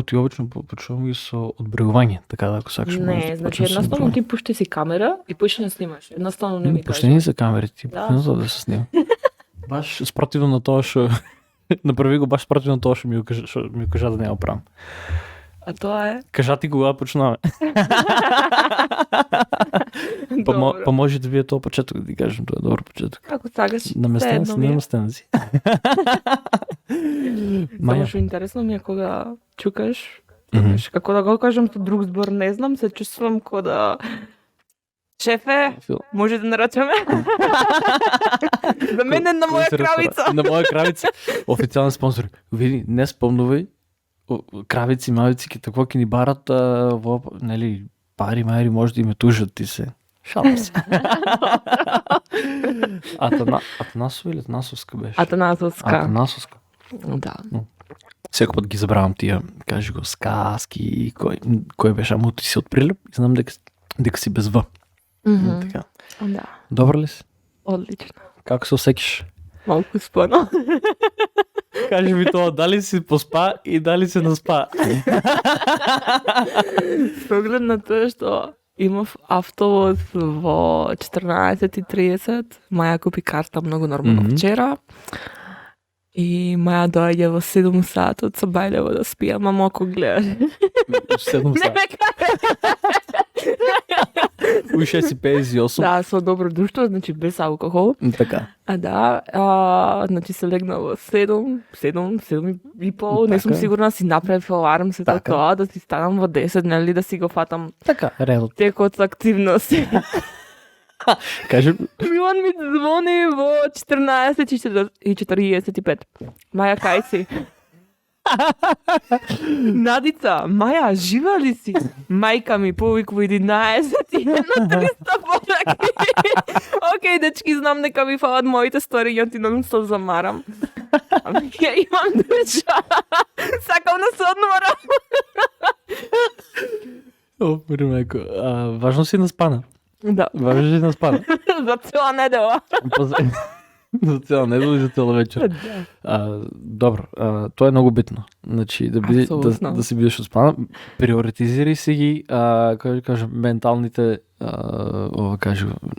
ти обично почувам ги со одбрегување, така да ако сакаш Не, значи едноставно ти пушти си камера и почни да снимаш. Едноставно не ми кажеш. Пуштени се камери, ти Да. не за да се снима. Баш спротивно на тоа што направи го баш спротивно на тоа што ми го кажа да не го правам. А тоа е? Кажа ти кога почнуваме. Па може да вие тоа почеток да ти кажем, тоа е добар почеток. Како сакаш. Наместен си, наместен си. Само што интересно ми е кога чукаш, како да го кажам со друг збор, не знам, се чувствувам како да шефе, може да нарачаме? За мене на моја кравица. На моја кравица. Официјален спонсор. Види, не спомнувај, кравици, мавици, какво ки ни барат, нели, пари, мајри, може да им тужат ти се. Шалам се. Атанасова или Атанасовска беше? Атанасовска. Да. Секој пат ги забравам тие, кажи го, сказки, кој беше, ама ти си од Прилеп и знам дека си без В. Така. Да. Добар ли си? Одлично. Како се осеќаш? Малку спано. Кажи ми тоа, дали си поспа и дали си наспа? Поглед на тоа што имав автобус во 14:30, Маја купи карта многу нормално вчера. И Маја доаѓа во 7 сатот со Бајлево да спија, мамо ако гледаш. 7 сат. Уше си 58. Да, со добро друштво, значи без алкохол. Така. Значи се легна во 7 и пол, не сум сигурна си направив аларм се тоа, да си станам во 10, нели да си го фатам. Така, редот. Текот со активности. Кажи. Милан ми звони во 14:45. Маја, кај си? Надица, Маја, жива ли си? Мајка ми повиква 11:300 подаки. Океј, дечки, знам дека ми фалат моите стори, ја ти нон се замарам. Ја имам душа. Сакам да се одморам. О, примеко. Важно си наспана. Да. Важно си наспана. За цела недела. За цела недела и за цела вечер. Добро, тоа е многу битно. Значи, да си бидеш отспана, приоритизирај си ги, како кажа, менталните,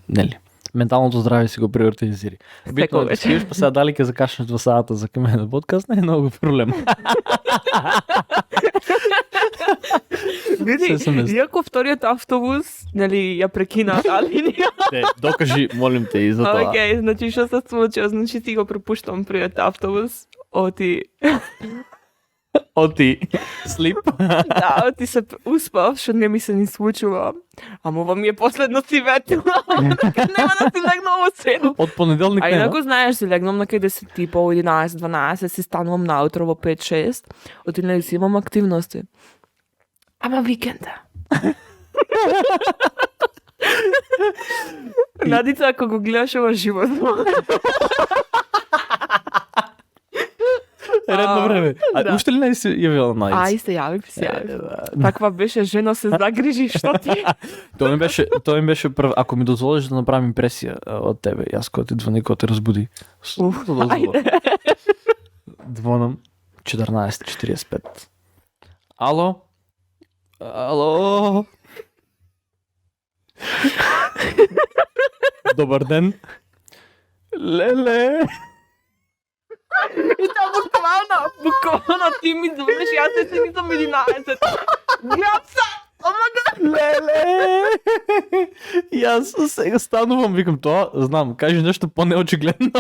нели, менталното здраве си го приоритизирај. Битно е да спиеш, па сега дали ке закашнеш 2 сата за кај мене подкаст, не е многу проблем. Види, иако вториот автобус, нели, ја прекина таа линија. Докажи, молим те, и за тоа. Океј, значи што се случило? Значи си го пропуштам првиот автобус, оти слип. Да, оти се успав, што не ми се ни случува. Ама ова ми е последно си ветила. Нема да си легнам во 7. Од понеделник нема. А инаку знаеш, си легнам на кај 10 и пол, 11, 12, си станувам наутро во 5-6. Оти не си имам активности. Ама викенда. Надица, ако го гледаш ова живот. Редно време. Уште ли не си јавила на Надица? Се јави. Таква беше, жена се загрижи, што ти? Тоа ми беше прв. Ако ми дозволиш да направам импресија од тебе, јас кога ти звони, кога те разбуди. Звонам 14:45. Ало? Добар ден. Леле. И тоа буквално ти ми звониш, јас се нисам 11. Грапса! Леле. Јас сега станувам, викам тоа, знам, кажи нешто по-неочигледно.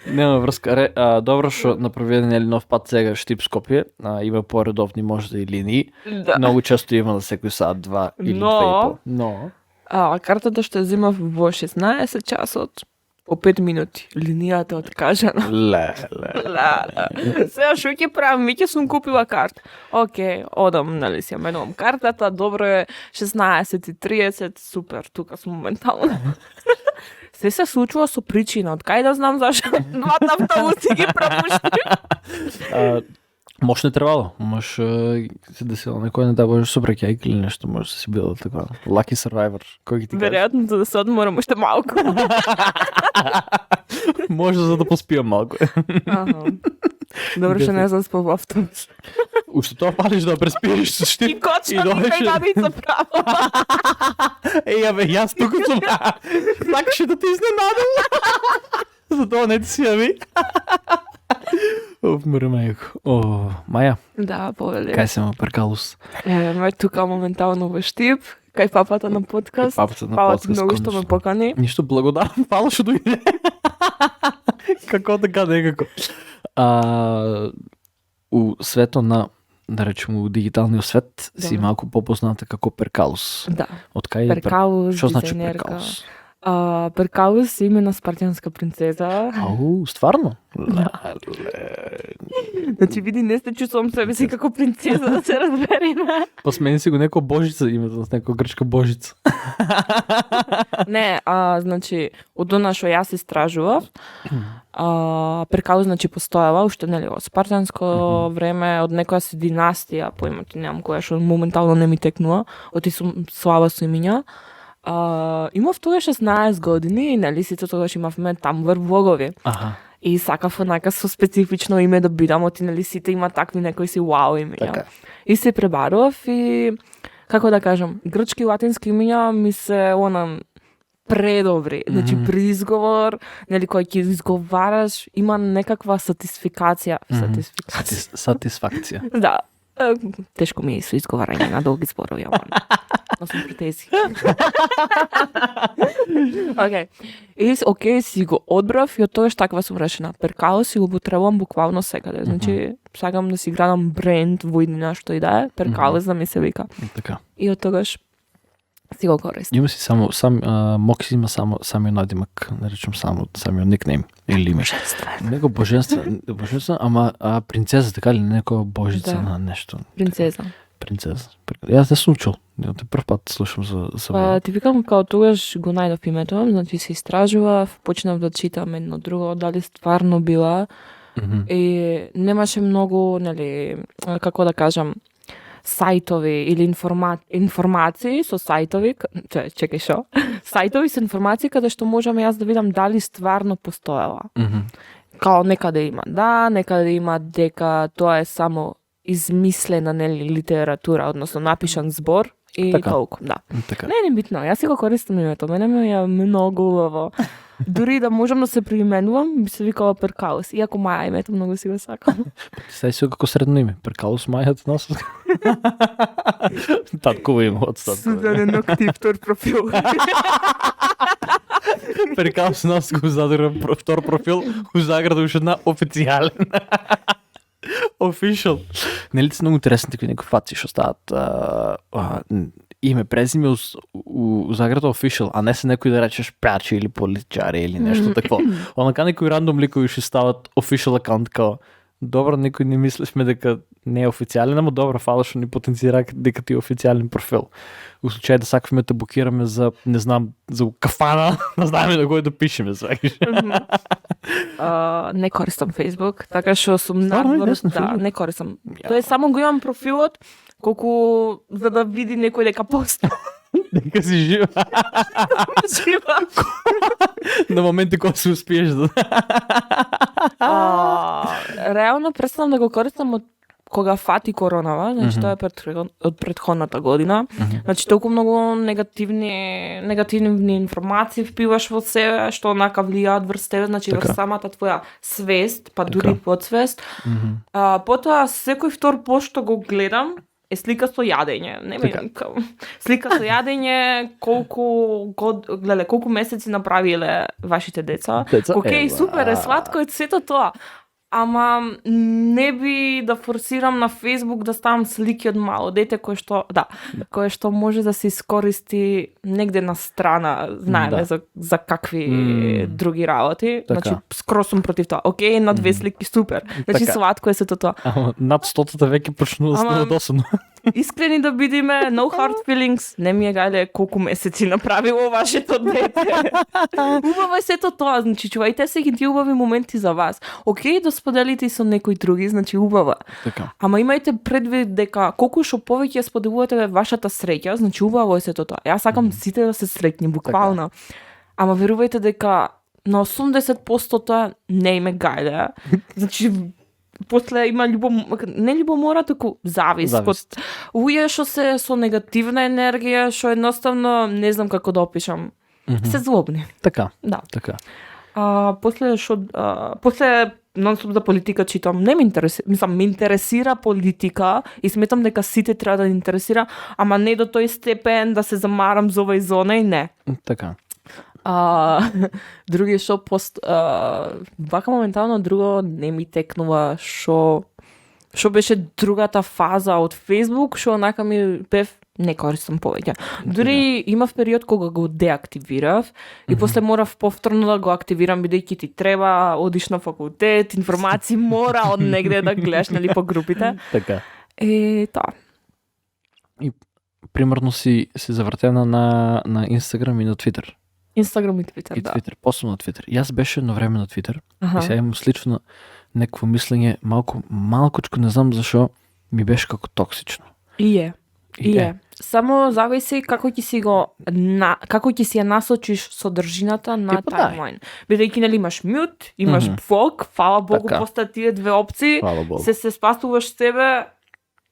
Нема врска. Добро што направи еден нов пат сега Штип Скопје, има поредовни можда и линии. Многу често има на секој сат 2 или 2,5. Но картата што земав во 16 часот, по 5 минути. Линијата откажана. Леле. Сега шо ќе правам? Веќе сум купила карта. Океј, одам, нали си ја менувам картата, добро е 16:30, супер, тука сум моментално. Се случува со причина, од кај да знам зашто двата автобуси ги пропушти. Може не требало, може се десило некој не да боже собраќајка или нешто, може да си било така. Lucky survivor, кој ги ти кажа? Веројатно да се одморам уште малку. Може за да поспиам малко. Добре, че не заспал в автобус. Уште тоа палиш да преспиеш со штип. И кочка никај да се право. Јас тука сум. Сакаше да те изненадам. Затоа не ти си јави. Мрмејко. Маја. Да, повели. Кај се ма Перкалус? Ме тука моментално во Штип, кај папата на подкаст. Папата многу што ме покани. Ништо благодарам, фала што дојде. Како така некако. У свето на, да речем, у дигиталниот свет си малку попозната како Перкалус. Да. Од кај Перкалус, што значи дизајнерка. Перкалус? Перкалус е име на спартјанска принцеза. Стварно? Значи, види, не се чувствувам себе си како принцеза, да се разбериме. Па смени си го некоја божица, името с некоја грчка божица. Не, значи, од она што јас истражував, Перкалус, значи, постојала, уште нели во спартјанско време, од некоја си династија, поимати немам која што моментално не ми текнува, оти сум слава со имиња. Имав тогаш 16 години и нели сите тогаш имавме таму врв влогови. И сакав онака со специфично име да бидам, оти нели сите има такви некои си вау имиња. Така. И се пребарував и како да кажам, грчки и латински имиња ми се предобри. Значи при изговор, нели кој ќе изговараш, има некаква сатисфикација. Сатисфакција. Да. Тешко ми е со изговарање на долги зборови, ама носам протези. Океј, си го одбрав и од тогаш таква сум решена. Перкалус си го употребувам буквално секаде. Значи, сакам да си градам бренд во иднина што и да е, Перкалус да ми се вика. Така. И од тогаш си го користам. Има си Мокси има самиот надимак, да речем самиот никнейм или име. Него боженство, ама принцеза така ли, некоја божица на нешто. Принцеза. Јас не сум чул. Те прв пат слушам за ти викам као тогаш го најдов името, значи се истражував, почнав да читам едно друго, дали стварно била. И немаше многу, нели, како да кажам, сајтови или информации со сајтови, чекај шо? Сајтови со информации каде што можам јас да видам дали стварно постоела. Као некаде има некаде има дека тоа е само измислена нели литература, односно напишан збор и толку, да. Така. Не битно, јас си го користам името, мене ми е многу убаво. Дури да можам да се преименувам, би се викала Перкалус. Иако Маја името многу си го сакам. Стај си како средно име. Перкалус Мајата носат. Татково име од стат. Суден актив втор профил. Перкалус носат го задира втор профил, го заграда уште една официјален. Official. Нели се многу интересни такви некои фаци што стават име, презиме у заграда official, а не се некој да речеш пеачи или политичари или нешто такво. Онака некои рандом ликови што стават official акаунт као добро, некој не мислевме дека не е официјален, ама добро, фала што ни потенцира дека ти е официјален профил. У случај да сакаме да блокираме за, не знам, за кафана, не знаеме да го да пишеме свегаш. Не користам Facebook, така што сум надвор, не користам. Тоа е само го имам профилот, колку за да види некој дека поста. Дека си жива. На моменти кога се успиеш да... Реално престанам да го користам од кога фати коронава, значи тоа е од претходната година. Значи толку многу негативни информации впиваш во себе, што онака влијаат врз тебе, значи врз самата твоја свест, па дури подсвест. Потоа секој втор пост што го гледам е слика со јадење. Слика со јадење, колку месеци направиле вашите деца. Океј, супер е, сладко е сето тоа. Ама не би да форсирам на Facebook да ставам слики од мало дете кое што може да се искористи негде на страна, знаеме за какви други работи. Значи скроз сум против тоа. Океј, на 2 слики супер. Значи сладко е сето тоа. Ама над 100-та веќе почнува да стане досадно. Искрени да бидиме, no hard feelings, не ми е гајле колку месеци направило вашето дете. Убаво е сето тоа, значи чувајте се ги убави моменти за вас. Океј, да споделите и со некои други, значи убава. Така. Ама имајте предвид дека колку што повеќе споделувате вашата среќа, значи убаво е сето тоа. Јас сакам сите да се среќни, буквално. Ама верувајте дека на 80% тоа не име гајле. Значи, после има не љубомора, туку завист. Луѓе што се со негативна енергија, што едноставно не знам како да опишам. Се злобни. Така. Да. Така. После нон-стоп за политика читам, не ме интересира, ме интересира политика и сметам дека сите треба да интересира, ама не до тој степен да се замарам за ова и за она и не. Така. Други што вака моментално друго не ми текнува што беше другата фаза од Facebook, што онака ми бев не користам повеќе. Дури имав период кога го деактивирав и после морав повторно да го активирам бидејќи ти треба, одиш на факултет, информации мора од негде да гледаш нели по групите. Така. Тоа. И примерно си завртена на Instagram и на Twitter. Instagram и Twitter, да. Twitter, после на Twitter. Јас беше едно време на Twitter. И сега имам слично некакво мислење, малкочко не знам зашо ми беше како токсично. И е. Само зависи како ќе си ја насочиш содржината на таймлайн. Бидејќи нели имаш мют, имаш блок, фала Богу, после тие две опции се спасуваш себе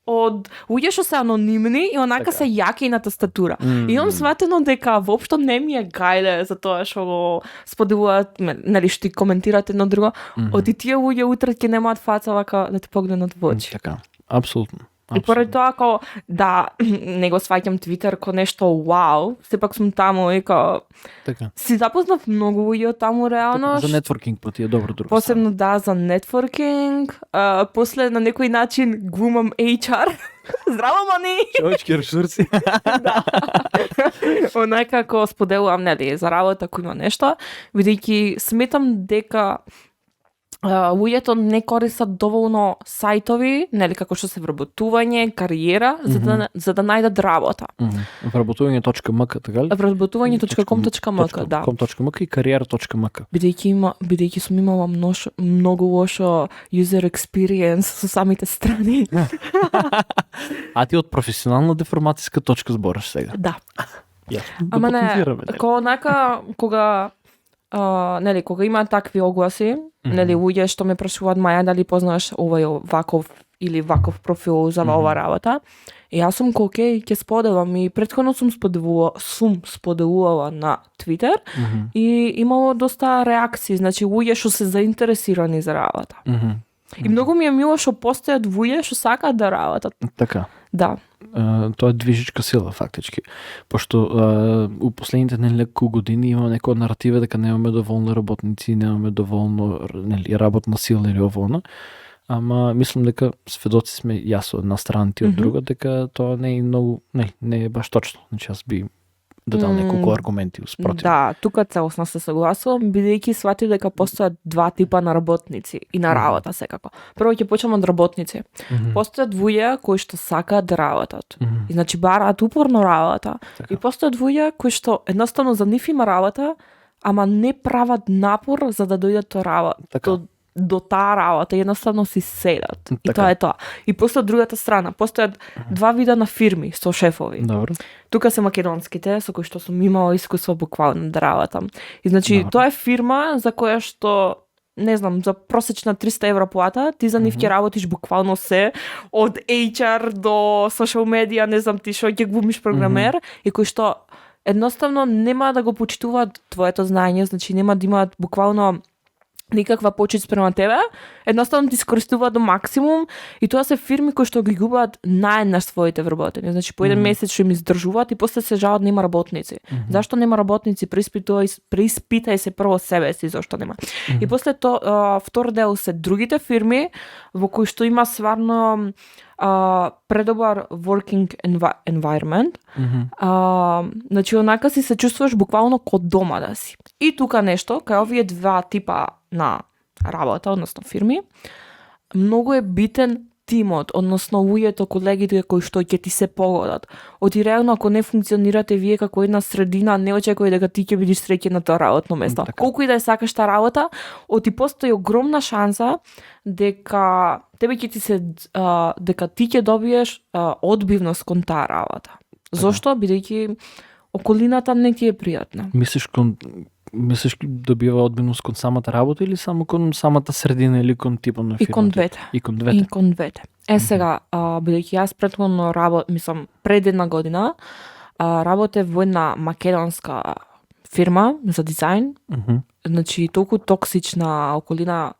од луѓе што се анонимни и онака се јаки на тастатура. И имам сватено дека воопшто не ми е гајле за тоа што го споделуваат, нели што коментирате едно друго, оти тие луѓе утре ќе немаат фаца вака да те погледнат во очи. Така, апсолутно. И поради тоа ако не го сваќам Твитер ко нешто вау, сепак сум таму и така. Си запознав многу луѓе од таму реално. За нетворкинг пати е добро друго. Посебно за нетворкинг. После на некој начин глумам HR. Здраво, мани! Човечки ресурси. Да. Онака како споделувам нели за работа ако има нешто, бидејќи сметам дека луѓето не користат доволно сајтови, нели како што се вработување, кариера, за да најдат работа. Вработување.mk, така ли? Вработување.com.mk, да. .com.mk и кариера.mk. Бидејќи сум имала многу лошо user experience со самите страни. А ти од професионална деформацијска точка збораш сега? Да. Ама не, онака кога нели кога има такви огласи, нели луѓе што ме прашуваат Маја дали познаш овој ваков или ваков профил за ова работа. И јас сум окей, ќе споделам и претходно сум споделувала на Twitter и имало доста реакции, значи луѓе што се заинтересирани за работа. И многу ми е мило што постојат луѓе што сакаат да работат. Така. Да. Тоа е движичка сила фактички. Пошто у последните неколку години има некоја наратива дека немаме доволно работници, немаме доволно работна сила или овоно. Ама мислам дека сведоци сме јас од една страна ти од друга, дека тоа не е многу, не е баш точно. Значи јас би додал неколку аргументи успротив. Да, тука целосно се согласувам, бидејќи сватив дека постојат два типа на работници и на работа секако. Прво ќе почнем од работници. Постојат луѓе кои што сакаат да работат. И значи бараат упорно работа. И постојат луѓе кои што едноставно за нив има работа, ама не прават напор за да дојдат до таа работа, едноставно си седат. И тоа е тоа. И после другата страна, постојат два вида на фирми со шефови. Добро. Тука се македонските, со кои што сум имала искуство буквално да работам. И значи, тоа е фирма за која што не знам, за просечна 300 евро плата, ти за нив ќе работиш буквално се, од HR до social media, не знам ти што ќе глумиш програмер, и кои што едноставно нема да го почитуваат твоето знаење, значи нема да имаат буквално никаква почит спрема тебе, едноставно ти скористуваат до максимум и тоа се фирми кои што ги губаат наеднаш своите вработени. Значи по еден месец што им издржуваат и после се жалат нема работници. Зашто нема работници? Преиспитај се прво себе си зашто нема. И после тоа втор дел се другите фирми во кои што има сварно предобар working environment. Значи онака си се чувствуваш буквално ко дома да си. И тука нешто, кај овие два типа на работа, односно фирми, многу е битен тимот, односно луѓето, колегите кои што ќе ти се погодат. Оти реално ако не функционирате вие како една средина, не очекувај дека ти ќе бидеш среќен на тоа работно место. Колку и да е сакаш таа работа, оти постои огромна шанса дека тебе ќе ти се дека ти ќе добиеш одбивност кон таа работа. Зошто? Бидејќи околината не ти е пријатна. Мислиш Мислиш добива одбивност кон самата работа или само кон самата средина или кон типа на фирмата? И кон двете. И кон двете. И кон двете. Сега, бидејќи јас претходно пред една година работев во една македонска фирма за дизајн. Значи, толку токсична околина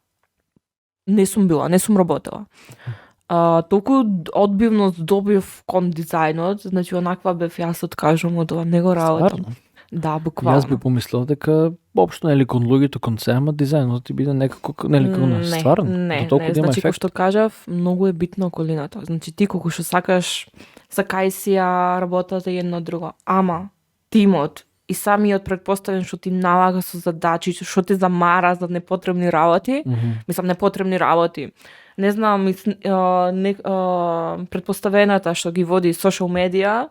не сум работела. Толку одбивност добив кон дизајнот, значи онаква бев јас откажувам од ова, не го работам. Да, буквално. Јас би помислил дека општо нели кон луѓето кон се, ама дизајнот ти биде некако нели кон стварно. Не, значи како што кажав, многу е битна околината. Значи ти колку што сакаш сакај си ја работата едно друго, ама тимот и самиот претпоставен што ти налага со задачи, што те замара за непотребни работи, непотребни работи. Не знам, претпоставената што ги води социјал медија,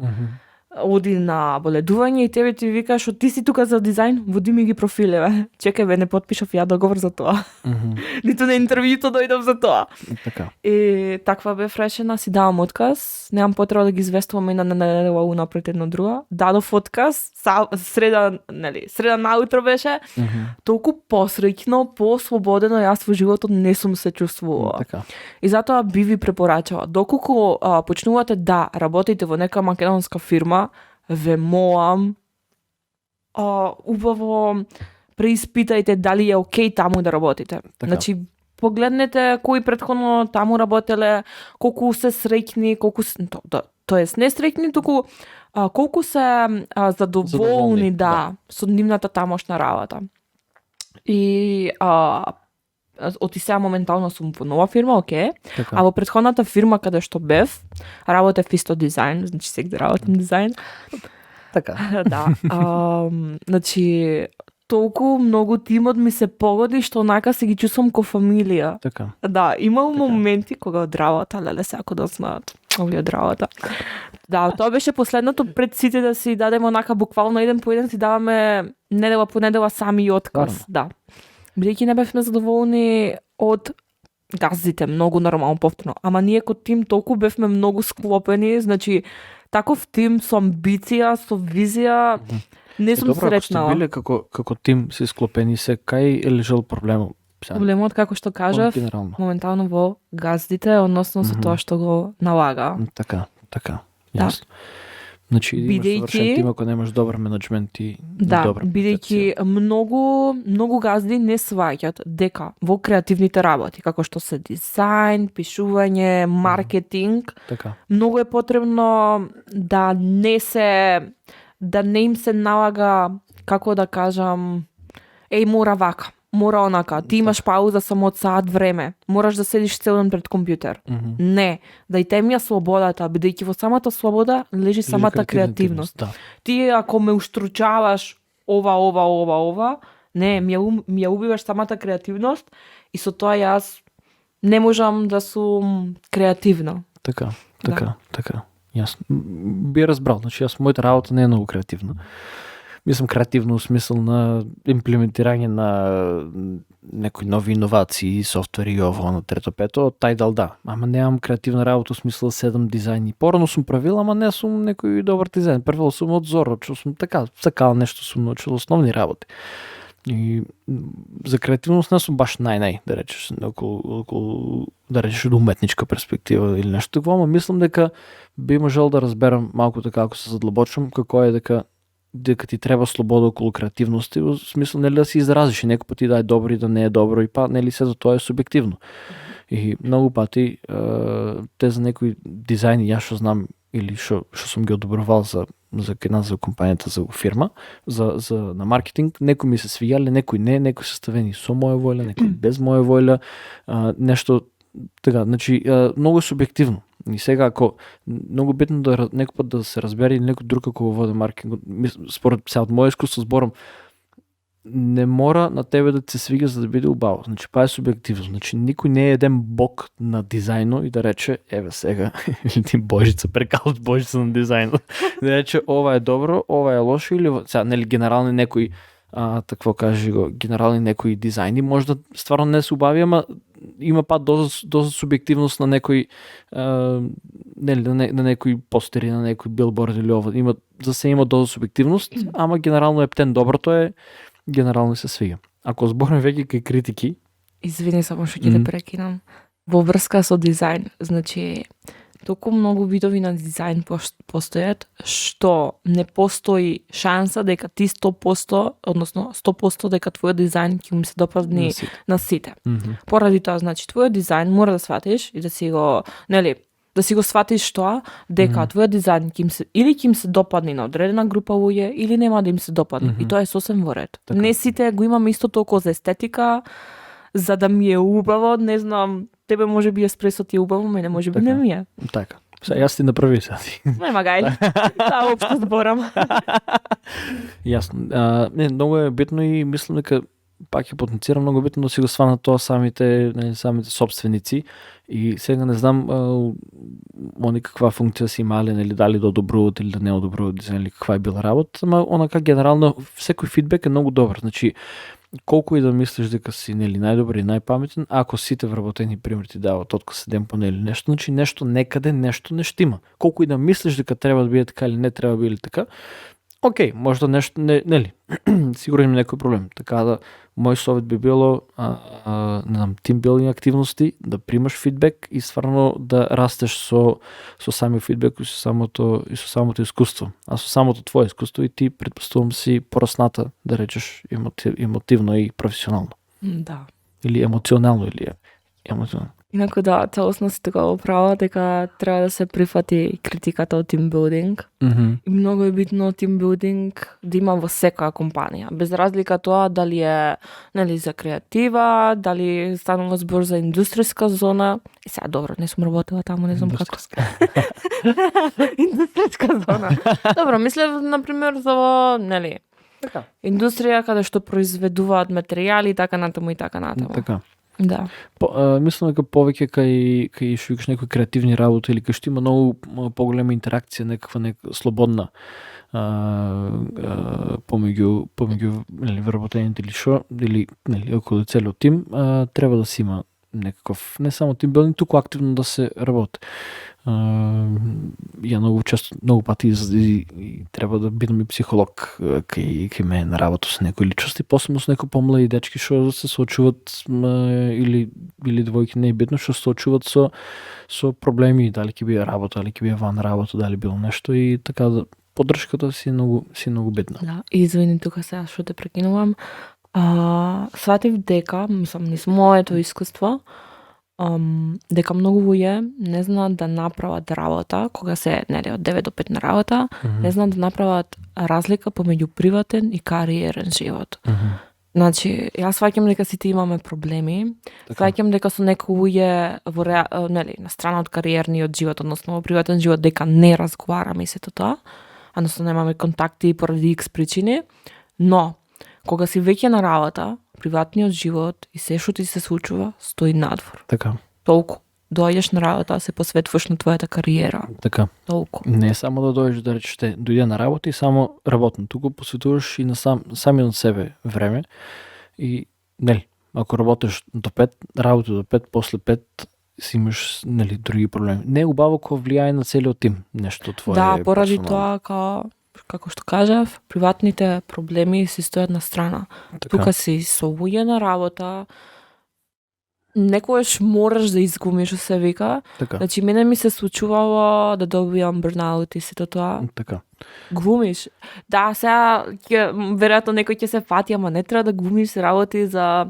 оди на боледување и тебе ти вика што ти си тука за дизајн, води ми ги профилеве. Чекај бе, не потпишав ја договор за тоа. Ниту на интервјуто дојдов за тоа. Така. И таква бев решена, си давам отказ, немам потреба да ги известувам една недела унапред една друга. Дадов отказ, среда наутро беше. Толку посреќно, послободено јас во животот не сум се чувствувала. Така. И затоа би ви препорачала, доколку почнувате да работите во нека македонска фирма, ве молам, убаво преиспитајте дали е окей таму да работите. Така. Значи, погледнете кои претходно таму работеле, колку се среќни, колку се, тоест не среќни, туку колку се задоволни со нивната тамошна работа. И оти сега моментално сум во нова фирма, окей. Така. А во претходната фирма каде што бев, работев исто дизајн, значи сега работам дизајн. Така. Да. Значи, толку многу тимот ми се погоди што онака се ги чувствам ко фамилија. Така. Да, имал моменти кога од работа, леле сако да знаат, овие од работа. Да, тоа беше последното пред сите да си дадеме онака буквално еден по еден си даваме недела по недела сами отказ. Да. Бидејќи не бевме задоволни од газдите, многу нормално повторно. Ама ние како тим толку бевме многу склопени, значи таков тим со амбиција, со визија, не сум сретнала. Добро, ако сте биле како тим се склопени, се кај е лежал проблемот? Проблемот, како што кажав, моментално во газдите, односно со тоа што го налага. Така, јасно. Значи, имаш совршен тим ако немаш добар менеджмент и добра бидејќи многу газди не сваќат дека во креативните работи, како што се дизајн, пишување, маркетинг, така. Многу е потребно да не им се налага, како да кажам, мора вака, мора онака, ти имаш пауза само од саат време, мораш да седиш цел ден пред компјутер. Не, дајте ми ја слободата, бидејќи во самата слобода лежи самата креативност. Да. Ти ако ме уштручаваш ова, не, ми ја убиваш самата креативност и со тоа јас не можам да сум креативна. Така. Јасно. Би разбрал, значи јас мојата работа не е многу креативна. Мислам креативно в смисъл на имплементирање на некои нови иновации, софтвери и ово на трето-пето, тај дал да. Ама немам креативна работа в смисъл 7 дизајни. Порано сум правил, ама не сум некој добар дизајн. Првил сум од Зоро, че сум така, сакал нешто сум научил основни работи. И за креативност не сум баш нај, да речеш, околу да речеш од уметничка перспектива или нешто такво, ама мислам дека би можел да разберам малку така ако се задлабочам како е дека ти треба слобода околу креативност, во смисла нели да се изразиш и некој пати да е добро и да не е добро и па нели се за тоа е субјективно. И многу пати те за некои дизајни јас што знам или што сум ги одобрувал за компанијата, за фирма, за на маркетинг, некои ми се свијале, некои не, некои се ставени со моја воља, некои без моја воља, нешто така, значи многу субјективно. И сега ако многу битно да некој пат да се разбере или некој друг како води маркетинг, според сега од моје искуство зборам, не мора на тебе да се свига за да биде убаво. Значи па е субјективно. Значи никој не е еден бог на дизајно и да рече еве сега или ти Божица прекалот Божица на дизајно. Да рече ова е добро, ова е лошо или сега нели генерални некои такво кажи го, генерални некои дизајни може да стварно не се убави, ама има па доза субјективност на некои нели на некои постери, на некои билборд или ова. Има за се има доза субјективност, ама генерално ептен доброто е генерално се свига. Ако зборим веќе кај критики, извини, само што ќе те прекинам. Во врска со дизајн, значи толку многу видови на дизајн постојат, што не постои шанса дека ти 100%, односно 100% дека твојот дизајн ќе му се допадне на сите. Поради тоа, значи, твојот дизајн мора да сватиш и да си го, да си го сватиш тоа, дека твојот дизајн или ќе им се допадне на одредена група луѓе, или нема да им се допадне. И тоа е сосем во ред. Така. Не сите го имаме исто толку за естетика, за да ми е убаво, не знам, тебе може би еспресо ти е убаво, мене може би не ми е. Така. Сега јас ти направи сега. Нема гајле. Таа општо зборам. Јасно. Не, многу е битно и мислам дека пак ќе потенцира многу битно да си го сванат тоа самите собственици и сега не знам они каква функција си имале, дали да одобруваат или да не одобруваат дизајн или каква е била работа, ама онака генерално секој фидбек е многу добар. Значи колку и да мислиш дека си најдобар и најпаметен, ако сите вработени пример ти дават отказ 7 по нели нешто, значи нешто некаде нешто не штима. Колку и да мислиш дека треба да биде така или не треба да биде така, окей, може да нешто нели сигурно има некој проблем. Така да мој совет би било не знам, тимбилдинг активности, да примаш фидбек и стварно да растеш со самиот фидбек и со самото искуство. А со самото твое искуство и ти претпоставувам си порасната, да речеш, емотивно и професионално. Да. Или емоционално или емотивно. Инаку да, целосно си такова право, дека треба да се прифати критиката од тимбилдинг. И многу е битно тимбилдинг да има во секоја компанија. Без разлика тоа дали е за креатива, дали станува збор за индустријска зона. И сега добро, не сум работела таму, не знам како. Индустријска зона. Добро, мислев например за така. Индустрија каде што произведуваат материјали и така натаму и така натаму. Така. Да. Мислам дека повеќе кај што викаш некои креативни работи или кај што има многу поголема интеракција, некаква слободна помеѓу вработените или што, или околу целиот тим, треба да се има некаков не само тимбилдинг, туку активно да се работи. Ја многу пати и треба да бидам и психолог кај мене на работа со некои личности, посебно со некои помлади дечки што се соочуваат или двојки, не е битно, што се соочуваат со проблеми, дали ќе биде работа, дали ќе биде ван работа, дали било нешто и така да поддршката си е многу битна. Да, извини тука сега што те прекинувам. Сватив дека, мислам, низ моето искуство, дека многу луѓе не знаат да направат работа, кога се од 9 до 5 на работа, не знаат да направат разлика помеѓу приватен и кариерен живот. Значи, јас сваќам дека сите имаме проблеми, сваќам дека со некои луѓе на страна од кариерниот живот, односно во приватен живот, дека не разговараме и сето тоа, односно немаме контакти поради X причини, но кога си веќе на работа, приватниот живот и се што ти се случува стои надвор. Така. Толку. Доаѓаш на работа, се посветуваш на твојата кариера. Така. Толку. Не само да дојдеш да речеш дојде на работа и само работно, туку посветуваш и на самиот себе време и ако работиш до 5, работа до 5, после 5 си имаш други проблеми. Не е убаво кога влијае на целиот тим нешто твое. Да, поради тоа како што кажав, приватните проблеми се стојат на страна. Така. Тука си со луѓе на работа, некојаш мораш да изгумиш, се вика. Така. Значи, мене ми се случувало да добијам бурнаут и сето тоа. Така. Глумиш. Да, сега веројатно некој ќе се фати, ама не треба да глумиш работи за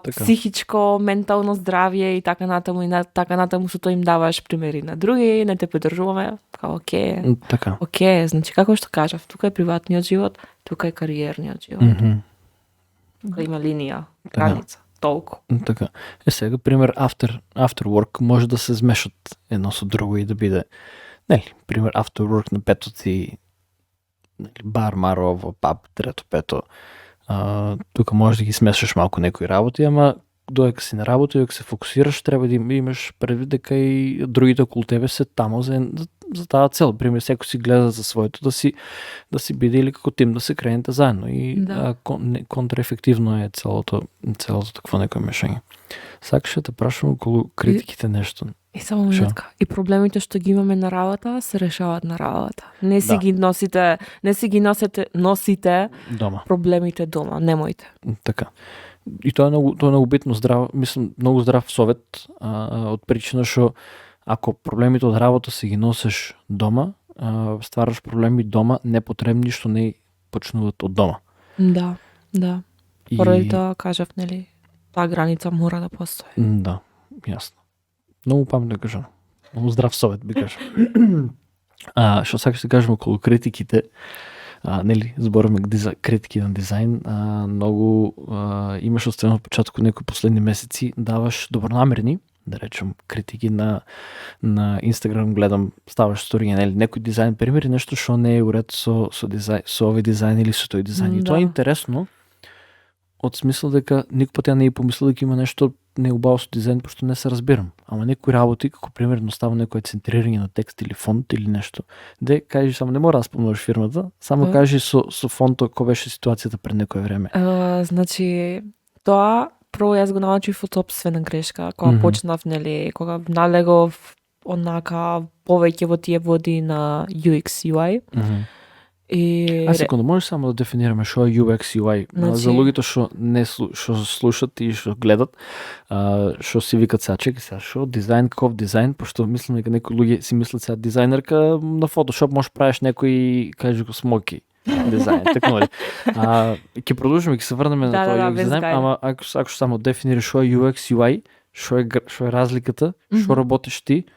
психичко, ментално здравје и така натаму што тоа им даваш примери на други, не те поддржуваме, окей. Така. Окей, значи како што кажав, тука е приватниот живот, тука е кариерниот живот. Тука има линија, граница, толку. Така. Сега пример after work може да се змешат едно со друго и да биде пример after work на петоци, бар, маро, паб, трето, пето. Тука можеш да ги смесваш малку некои работи, ама додека си на работа и ако се фокусираш, треба да имаш предвид дека и другите околу тебе се тамо за тази цел. Пример, всеки си гледа за своето, да си биде или како тим да се крените заедно. И контраефективно е цялото такво некое мешање. Сакаш да те прашам околу критиките нещо. И само минутка. И проблемите што ги имаме на работа се решават на работа. Не си ги носите дома. Проблемите дома, немојте. Така. И тоа е многу битно многу здрав совет од причина што ако проблемите од работа си ги носиш дома, ствараш проблеми дома непотребни што не почнуваат од дома. Да. Поради тоа кажав, нели, таа граница мора да постои. Да, јасно. Многу паметно кажам. Многу здрав совет би кажал. Што сакаш да кажем околу критиките, нели, збораме за критики на дизајн, многу имаш оставено почетоку некои последни месеци, даваш добронамерни, да речем, критики на Instagram, гледам, ставаш сторија, нели, некој дизајн примери, нешто што не е уред со овој дизајн или со тој дизајн. И тоа е интересно, од смисла дека никој пат ја не е помислил дека има нешто неубаво со дизајн, пошто не се разбирам. Ама некои работи, како примерно става некое центрирање на текст или фонт или нешто, де кажи само, не мора да спомнуваш фирмата, само кажи со фонтот кој беше ситуацијата пред некое време. Значи, тоа прво јас го научив од сопствена грешка, кога почнав, нели, кога налегов онака повеќе во тие води на UX UI. Секунда, можеш само да дефинираме што е UX UI? За луѓето што слушат и што гледат, што си викат сега, што дизајн, каков дизајн, пошто мислам дека некои луѓе си мислат сега дизајнерка на Photoshop можеш правиш некој, кажи го, смоки дизајн, така нели. Ќе продолжиме, ќе се врнеме на тоа UX дизајн, ама ако само дефинираш што е UX UI, што е разликата, што работиш ти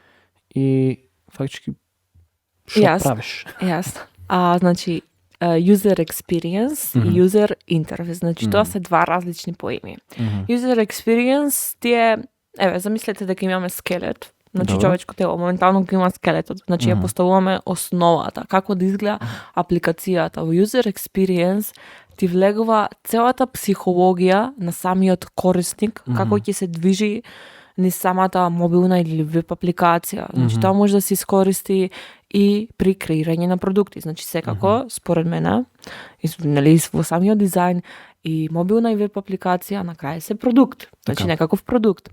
и фактички што правиш. Јасно. Значи, user experience и user interface. Значи, тоа се два различни поими. User experience замислете дека имаме скелет. Значи, човечко тело моментално го има скелетот. Значи, ја поставуваме основата, како да изгледа апликацијата. Во user experience ти влегува целата психологија на самиот корисник, како ќе се движи ни самата мобилна или веб апликација. Значи, тоа може да се искористи и при креирање на продукти. Значи, секако, според мене, нели, во самиот дизајн и мобилна и веб апликација, на крај се продукт. Значи, некаков продукт.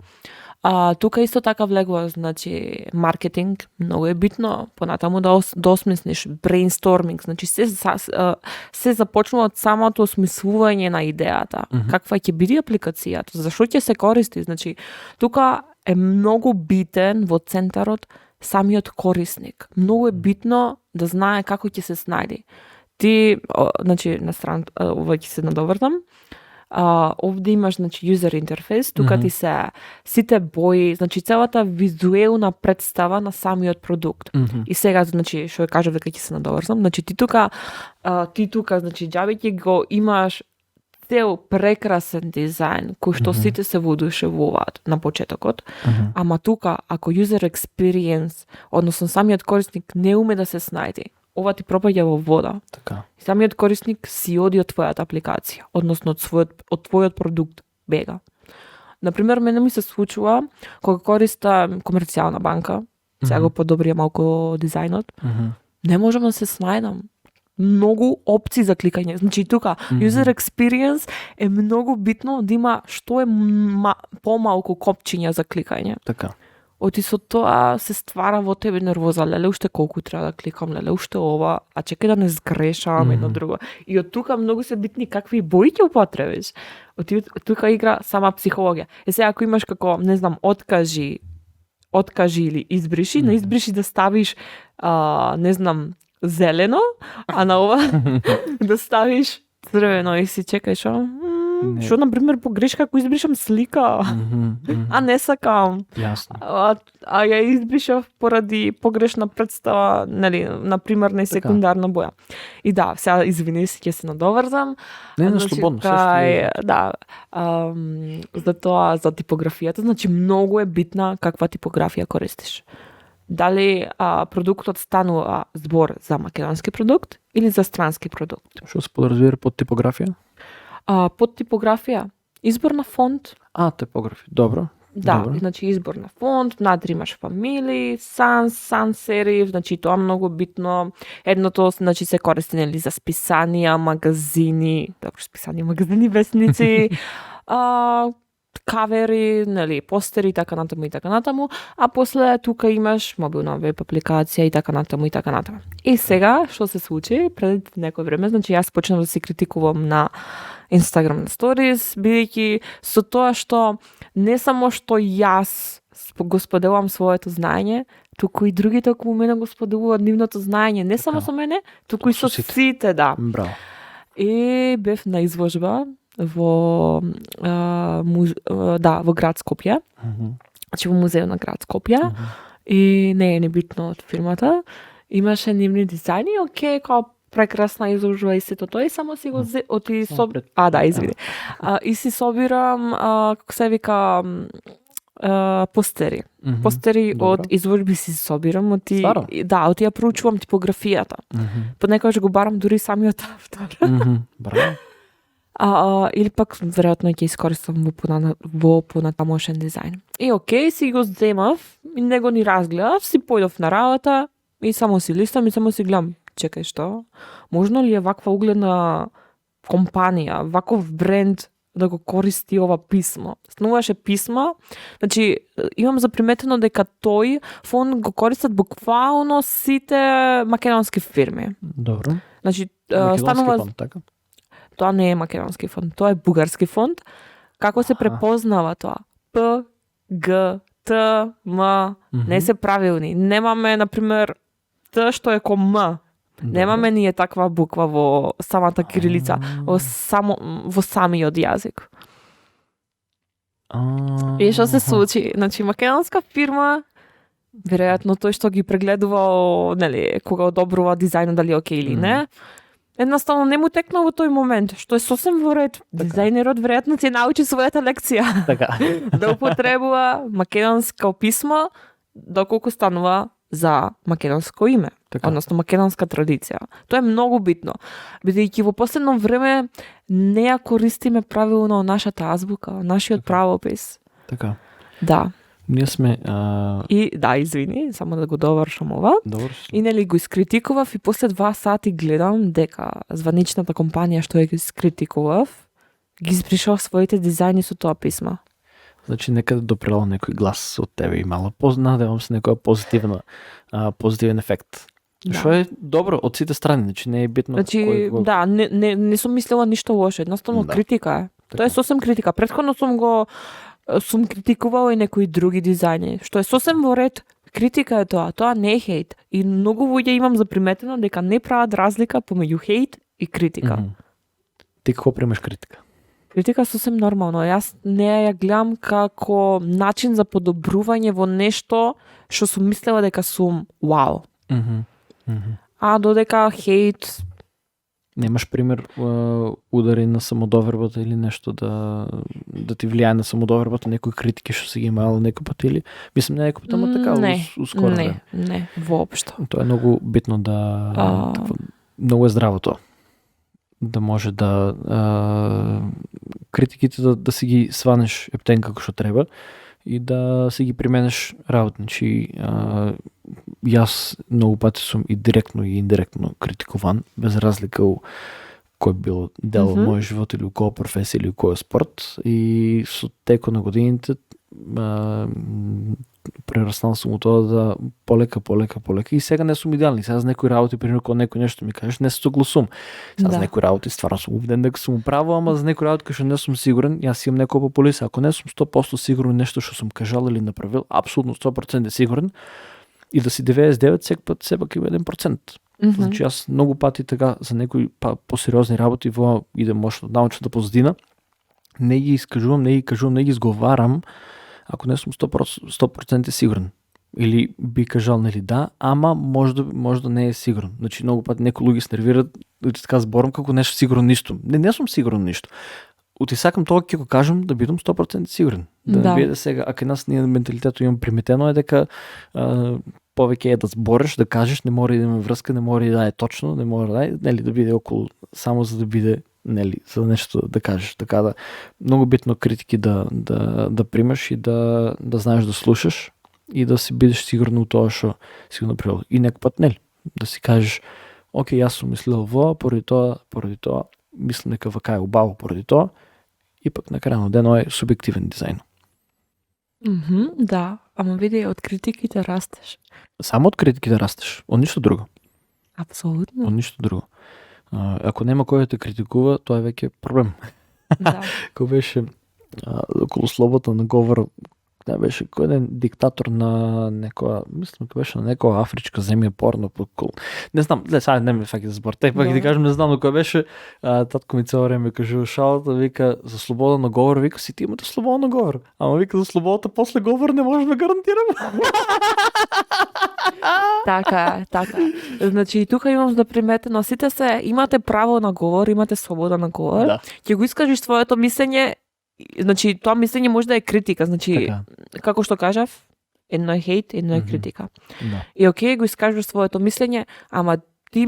Тука исто така влегува, значи, маркетинг, многу е битно, понатаму да осмислиш, брейнсторминг, значи, се започнува од самото осмислување на идејата. Каква ќе биде апликацијата, зашто ќе се користи, значи, тука е многу битен во центарот самиот корисник. Многу е битно да знае како ќе се снајди. Ти, значи, на страна, ова ќе се надовртам, овде имаш, значи, user interface, тука ти се сите бои, значи, целата визуелна представа на самиот продукт. И сега, значи, што ја кажав дека ќе се надоврзам, значи, ти тука, значи, џабе ќе го имаш цел прекрасен дизајн, кој што сите се воодушевуваат на почетокот, ама тука, ако user experience, односно самиот корисник не уме да се снајди, ова ти пропаѓа во вода. Така. Самиот корисник си оди од твојата апликација, односно од твојот продукт бега. Например, мене ми се случува кога користам комерцијална банка, сега го подобрија малку дизајнот, не можам да се снајдам. Многу опции за кликање. Значи, тука, user experience е многу битно да има што е помалку копчиња за кликање. Така. Оти со тоа се ствара во тебе нервоза, леле, уште колку треба да кликам, леле, уште ова, а чекај да не сгрешам едно друго. И од тука многу се битни какви бои ќе употребиш. Од тука игра сама психологија. Сега, ако имаш како, не знам, откажи или избриши, на избриши да ставиш, не знам, зелено, а на ова да ставиш црвено и си чекај што, например, погрешка ако избришам слика, а не сакам. Јасно. А ја избришав поради погрешна представа, нели, например, на секундарна боја. И да, сега извини се, ќе се надоврзам. Не, слободно, да, за тоа, за типографијата, значи многу е битна каква типографија користиш. Дали продуктот станува збор за македонски продукт или за странски продукт. Што се подразбира под типографија? Под типографија, избор на фонт. Типографија, добро. Да, Добро. значи избор на фонд, надри имаш фамилии, sans serif, значи тоа многу битно. Едното, значи се користи нели за списанија, магазини, добро списанија, магазини, весници, кавери, нели, постери и така натаму, а после тука имаш мобилна веб апликација и така натаму. И сега, што се случи, пред некој време, значи јас почнав да се критикувам на Instagram на Stories, бидејќи со тоа што не само што јас го споделувам своето знаење, туку и другите околу мене го споделуваат нивното знаење, не само со мене, туку и со сите, да. Браво. И бев на изложба во во град Скопје. Значи во музејот на град Скопје. И не е небитно од фирмата. Имаше нивни дизајни, окей, као прекрасна изложба и сето тоа, и само си го и си собирам, како се вика, постери. Постери од изложби си собирам, од ја проучувам типографијата. Понекогаш го барам дури самиот автор. Браво. Или пак веројатно ќе искористам во понатамошен дизајн. И окей, си го земав и него ни разгледав, си појдов на работа и само си листам и само си гледам. Чекај, што? Можно ли е ваква угледна компанија, ваков бренд да го користи ова писмо? Снуваше писма, значи имам заприметено дека тој фонд го користат буквално сите македонски фирми. Добро. Значи станува фонд, така? Тоа не е македонски фонд, тоа е бугарски фонд. Како се препознава тоа? П, Г, Т, М, не се правилни. Немаме, например, Т што е ко М. Немаме ние таква буква во самата кирилица, во самиот јазик. И што се случи? Значи, македонска фирма, веројатно тој што ги прегледувал, нели, кога одобрува дизајнот дали окей или не, едноставно не му текна во тој момент, што е сосем во ред. Дизајнерот веројатно ќе научи својата лекција. Така. Да употребува македонско писмо доколку станува за македонско име, односно македонска традиција. Тоа е многу битно, бидејќи во последно време не ја користиме правилно нашата азбука, нашиот правопис. Така. Да. Ние сме... И, извини, само да го довршам ова. И нели го искритикував и после 2 сати гледам дека званичната компанија што ја ги искритикував, ги испришал своите дизајни со тоа писма. Значи некаде допрело некој глас од тебе и мало надевам се некоја позитивен ефект. Што е добро од сите страни, значи не е битно. Значи, не сум мислела ништо лошо, едноставно критика е. Така. Тоа е сосем критика. Претходно сум критикувала и некои други дизајни, што е сосем во ред. Критика е тоа не е хейт. И многу луѓе имам заприметено дека не прават разлика помеѓу хейт и критика. Ти како примаш критика? Критика сосем нормално. Јас не ја гледам како начин за подобрување во нешто што сум мислела дека сум вау. А додека хейт... Немаш пример удари на самодовербата или нешто да ти влијае на самодовербата, некои критики што си ги имала некој пат или... Мислам, не некој пат, ама така ускоро. Не, воопшто. Тоа е многу битно многу е здраво тоа. Да може критиките да си ги сванеш ептен како што треба и да си ги применеш работничи. Јас многу пати сум и директно и индиректно критикуван, без разлика кој бил дел од мојот живот или која професија или кој спорт, и со текот на годините прераснал сум у тоа да полека и сега не сум идеални. Сега за некои работи, пример, кога некој нешто ми кажеш, не се согласувам. Сега за некои работи стварно сум убеден дека сум право, ама за некои работи што не сум сигурен, јас имам некоја популиса. Ако не сум 100% сигурен нешто што сум кажал или направил, апсолутно 100% сигурен, и да си 99, сепак има 1%. Значи јас многу пати така за некои посериозни работи и да може да научна позадина, не ги искажувам, не ги изговарам, ако не сум 100% сигурен. Или би кажал, нели да, ама може да не е сигурен. Значи многу пати некои луѓе се нервираат и така зборам како нешто сигурно ништо. Не сум сигурен ништо. Оти сакам тоа ќе го кажам да бидам 100% сигурен. Да не биде сега, ако нас ние менталитетот имам приметено е дека повеќе е да збориш, да кажеш, не мора да има врска, не мора да е точно, не мора да биде околу само за да биде нели, за нещо да кажеш. Така да, много битно критики да примаш и да знаеш да слушаш и да си бидеш сигурно от това, що си го направил. И някой път, нели, да си кажеш, окей, аз съм мислил поради това, мисля нека вака е обаво поради това, и пък накрая на дено е субективен дизайн. Да, ама види, от критиките растеш. Само от критиките растеш, от нищо друго. Абсолютно. От нищо друго. Ако няма кой да те критикува, това е веќе проблем. Да. Кој беше около слобода на говор, не беше кој еден диктатор на некоја, мислам кој беше на некоја афричка земја порно покол. Не знам, сега не ме фаќа за збор. Тек пак да кажам, не знам, но кој беше, татко ми цело време кажува шалата, вика за слобода на говор, вика си ти имате слобода на говор. Ама вика за слободата после говор не можеш да гарантирам. Така. Значи и тука имам да приметено, сите се имате право на говор, имате слобода на говор. Да. Ќе го искажеш своето мислење, значи тоа мислење може да е критика, значи Така. како што кажав, едно е хейт, едно е критика. Да. И окей, го искажеш своето мислење, ама ти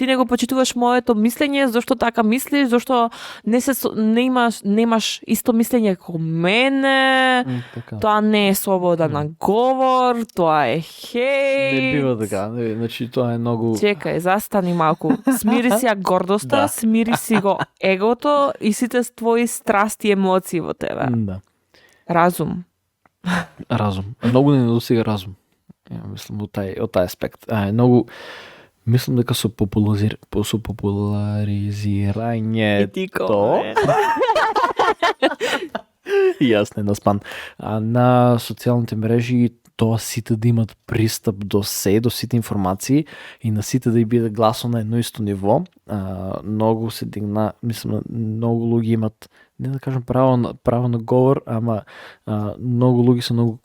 не го почитуваш моето мислење, зашто така мислиш, зашто немаш исто мислење како мене. Така. Тоа не е слобода на говор, тоа е хейт. Не бива така, значи тоа е многу... Чекај, застани малку. Смири си ја гордоста, Да. смири си го егото и сите твои страсти и емоции во тебе. Да. Разум. Разум. Многу не недостига разум. Мислам од тај аспект. Многу мислам дека со популаризирањето и јас не наспан на социјалните мрежи, тоа сите да имат пристап до сите информации и на сите да биде гласно на едно исто ниво. Многу се дигна, мислам, многу луѓе имат, не да кажам право на говор, ама многу луѓе се многу,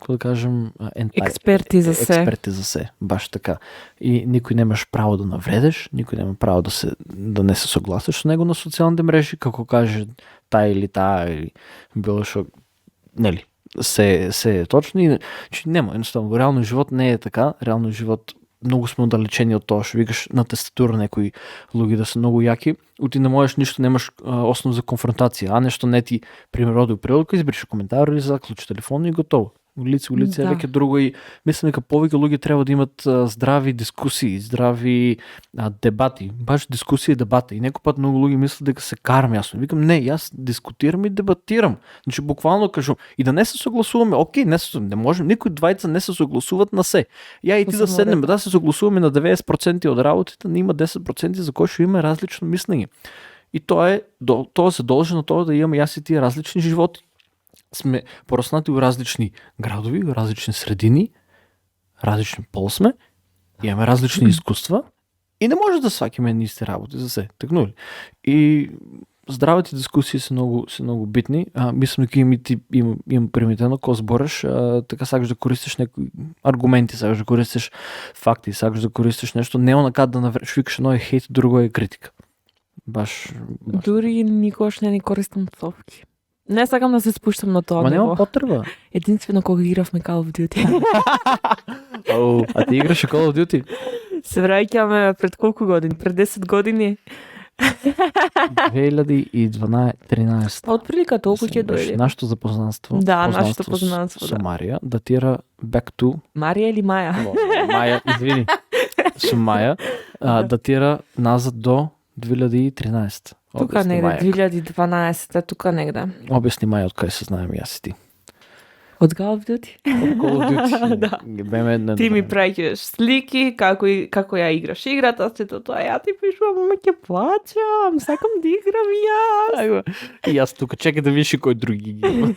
да кажем, Експерти за се. Експерти за се, баш така. И никој немаш право да навредеш, никој нема право да не се согласиш со него на социјалните мрежи, како каже таа или било што, нели, се е точно и нема, едноставно, реално живот не е така, реално живот многу сме оддалечени од тоа што викаш на тестатура некои луѓе да се многу јаки, ти не можеш ништо, немаш основ за конфронтација, нешто не ти пример оди прилога, избриш коментар или заклучи телефон и готово. Улица е веќе друго и мислам дека повеќе луѓе треба да имат здрави дискусии, здрави дебати, баш дискусија и дебата. И некој пат многу луѓе мислат дека се карам јас. Викам не, јас дискутирам и дебатирам. Значи буквално кажам и да не се согласуваме, окей, не можем, никој двајца не се согласуват на се. Ја и ти да седнеме да се согласуваме на 90% од работите, не има 10% за кои што има различно мислење. И тоа се должи на тоа да имаме јас и тие различни животи. Сме пораснати у различни градови, у различни средини, различни пол сме, имаме различни искуства и не може да сваќаме исти работи за се, тъкну ли? И здравите дискусии се многу битни. Мислам дека имам примитено кога збориш, така сакаш да користиш некои аргументи, сакаш да користиш факти, сакаш да користиш нешто, не онака да навреш, викаш едно е хейт, друго е критика. Баш. Дури никогаш не користам псовки. Не сакам да се спуштам на тоа. Ма нема потреба. Единствено кога игравме Call of Duty. А ти играше Call of Duty? Се враќаме пред колку години? Пред 10 години? 2012-13. Отприлика толку ќе дојде. Нашето запознанство. Да, нашето познанство. Со Марија датира back to... Марија или Маја? Маја, извини. Со Маја датира назад до 2013. Тука негде, 2012, тука негде. Објасни Маја од кај се знаеме јас и ти. Од Call of Duty? Од Call of Duty. Да. Ти ми праќаш слики, како ја играш играта, сето тоа, ја ти пишувам, ама ќе плачам, сакам да играм и јас. И јас тука, чекай да видиш кој други ги има.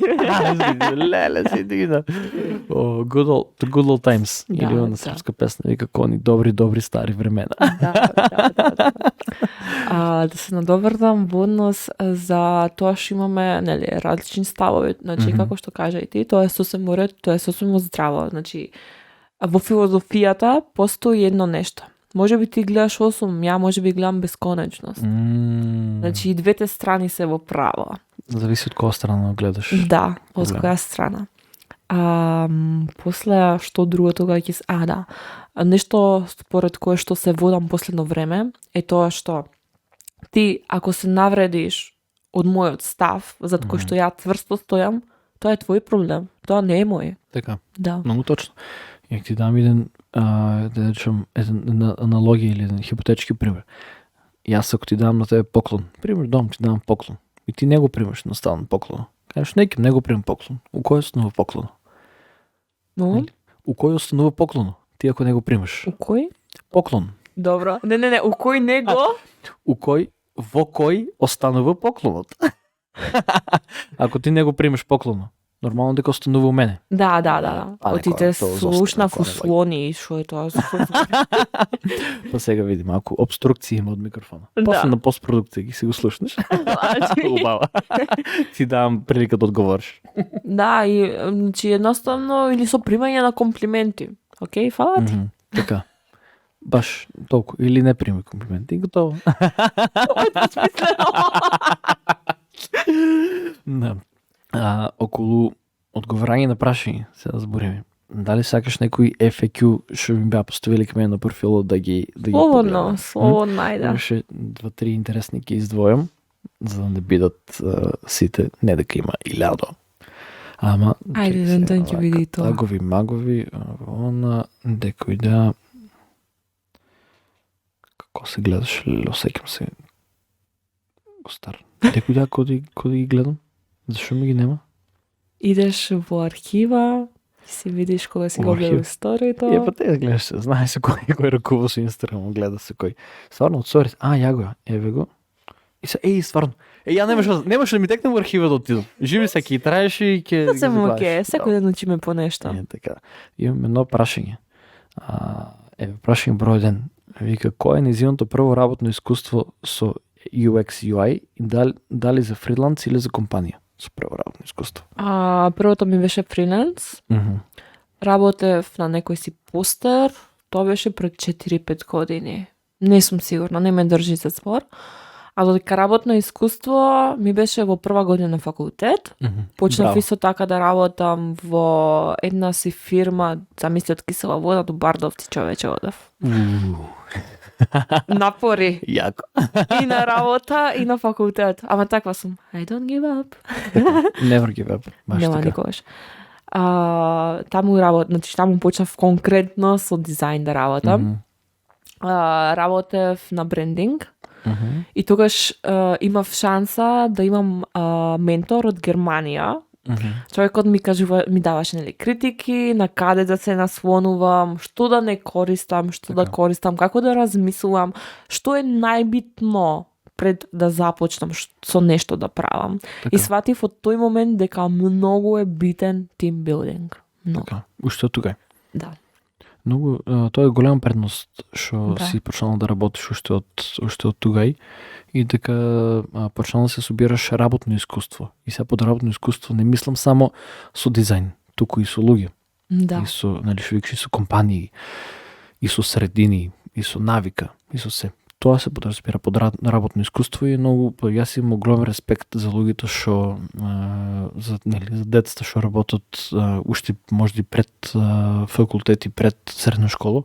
Леле, си дигна. The good old times. Или на српска песна, вика кони добри стари времена. Да. Да се надоврдам во однос за тоа што имаме, нели, различни ставови, значи како што кажа и ти, тоа е сосем уред, тоа е сосем здраво, значи во филозофијата постои едно нешто. Може би ти гледаш 8, ја може би гледам бесконечност. Значи и двете страни се во право. Зависи од која страна гледаш. Да, од која страна. После што друго тога ќе нешто според кое што се водам последно време е тоа што ти ако се навредиш од мојот став, зад кој што ја цврсто стојам, тоа е твој проблем. Тоа не е мој. Така. Да. Многу точно. Ја ти дам една аналогија или еден хипотетички пример. Јас ако ти дам на тебе поклон, пример дом ти дам поклон и ти не го примаш наставно поклон. Кажеш, неким не го примам поклон. У кој останува поклон? Но? У кој останува поклон? Ти ако не го примаш. У кој? Поклон. Добро. Не, у кој не го? У кој, во кој останува поклонот? Ако ти не го примаш поклонот, нормално дека останува у мене. Да. Отите слушна фуслони, шо е тоа? Па сега види, малку обструкција има од микрофона. После на постпродукција ги си го слушнеш. Убава. Ти давам прилика да одговориш. Да, и значи едноставно или со примање на комплименти. Океј, фала ти. Така. Баш толку. Или не прими комплименти. Готово. Тоа е посмислено. Да. Околу одговарање на прашање, се да збориме. Дали сакаш некои FAQ што ми беа поставили кај мене на профилот да ги Слободно, ајде. Имаше 2-3 интересни ги издвојам, за да не бидат сите, не дека има 1000. Ама ајде да ќе види тоа. Магови, она некој да како се гледаш, осеќам се стар. Некој да кој ги гледам? Зашо ми ги нема? Идеш во архива, си видиш кога си го гледал историјата. Па те да гледаш се, знае се кој ракува со Инстаграм, гледа се кој. Стварно, од сторис, ја го, еве го. И се, стварно. Ја немаше да ми текне во архива да отидам. Живи се, ки траеше и ќе... Да се му ке, секој ден учиме по нешто. Така. Имам едно прашање. Прашање број 1. Вика, кој е нејзиното прво работно искуство со UX, UI и дали за фриланс или за компанија? Со прво работно искуство. Првото ми беше фриланс. Работев на некој си постер. Тоа беше пред 4-5 години. Не сум сигурна, не ме држи за збор. А додека работно искуство ми беше во прва година на факултет. Почнав исто така да работам во една си фирма, замисли од кисела вода до Бардовци, човече одев. Напори. Јако. И на работа, и на факултет. Ама таква сум. I don't give up. Never give up. Нема никогаш. Таму почнав конкретно со дизајн да работам. Работев на брендинг. И тогаш имав шанса да имам ментор од Германија. Човекот ми даваше критики, на каде да се наслонувам, што да не користам, да користам, како да размислувам, што е најбитно пред да започнам со нешто да правам. И сватив од тој момент дека многу е битен тимбилдинг. Уште тука. Да. Многу, тоа е голема предност што си почнал да работиш уште од тугај и дека почнал да се собираш работно искуство. И сега под работно искуство не мислам само со дизајн, туку и со луѓе. Да. И со, што викаш, и со компании, и со средини, и со навика, и со се. Тоа се подразбира под работно искуство и многу, јас имам голем респект за луѓето што за децата што работат уште можда и пред факултет и пред средна школа.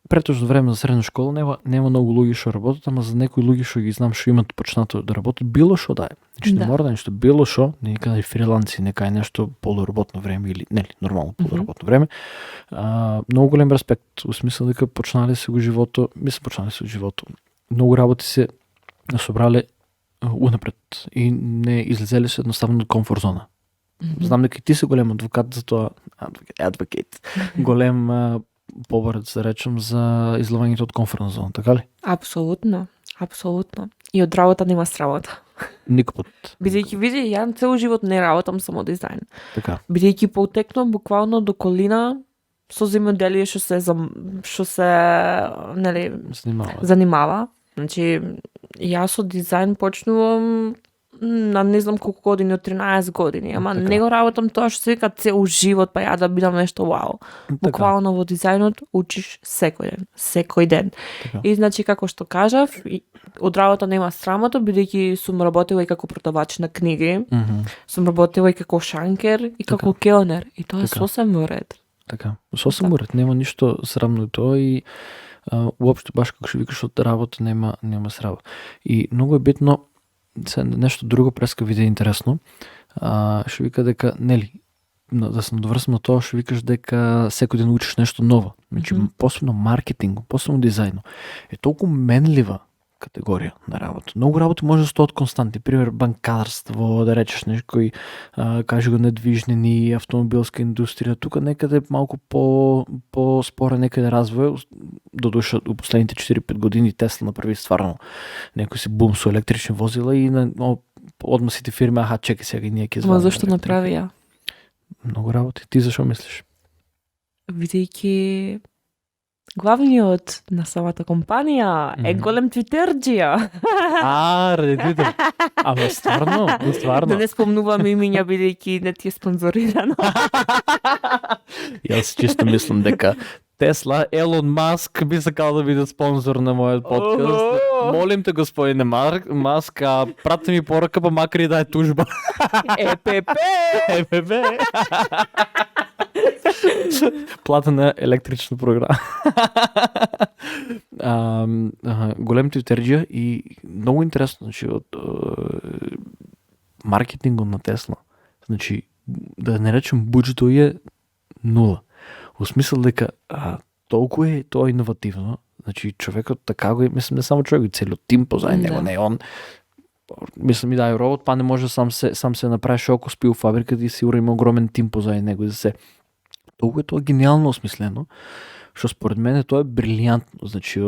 Претежно време за средна школа нема многу луѓе што работат, ама за некои луѓе што ги знам што имат почнато да работат, било што да е. Значи не мора да нешто, било што, нека и фриланси, нека е нешто полуработно време или нормално полуработно време. Многу голем респект, во смисла дека почнале се го живото, Многу работи се собрале унапред и не излезеле се едноставно од комфорт зона. Знам дека и ти си голем адвокат за тоа, голем поборец, да речем, за изловањето од комфортна зона, така ли? Апсолутно. И од работа нема срамота. Никопот. Бидејќи ја цел живот не работам само дизајн. Така. Бидејќи поутекнувам буквално до колина со земјоделие што се занимава. Значи, јас со дизајн почнувам на не знам колку години, од 13 години, ама не го работам тоа што се вика цел живот, па ја да бидам нешто вау. Буквално во дизајнот учиш секој ден. И значи, како што кажав, од работа нема срамота, бидејќи сум работила и како продавач на книги, сум работила и како шанкер и како келнер, и тоа е сосем во ред. Така, сосем во ред, нема ништо срамно тоа и Уопшто баш како што викаш од работа нема сработа. И многу е битно нешто друго преска виде интересно. Што вика дека нели да се надоврсам на тоа што викаш дека секој ден учиш нешто ново. Значи посебно маркетинг, посебно дизајн е толку менлива категорија на работа. Многу работи може да стоат константни, пример банкарство, да речеш некој кажи го недвижнини, автомобилска индустрија, тука некаде малку по спорен некаде развој, додуша у последните 4-5 години Тесла направи стварно некој си бум со електрични возила и одма сите фирми, чекај сега и ние ќе звонат. Ма зашто направи ја? Многу работи. Ти зашо мислиш? Видејќи главниот на самата компанија е голем твитерџија. Ради Твитер. Ама стварно? Да не спомнуваме имиња бидејќи не ти е спонзорирано. Јас чисто мислам дека Тесла, Елон Маск би сакал да биде спонзор на мојот подкаст. Молим те, господине Маск, прати ми порака, па макар и да е тужба. ЕПП! Платена електрична програма. Голем твитерџија и многу интересно, значи од маркетингот на Тесла. Значи, да не речем буџетот е нула. Во смисла дека толку е тоа иновативно, значи човекот така го, мислам не само човек, целиот тим позај него, не он. Мислам и да е робот, па не може сам се направи шоко спи у фабриката и сигурно има огромен тим позај него и за се. Толку е тоа гениално осмислено, што според мене тоа е брилијантно, значи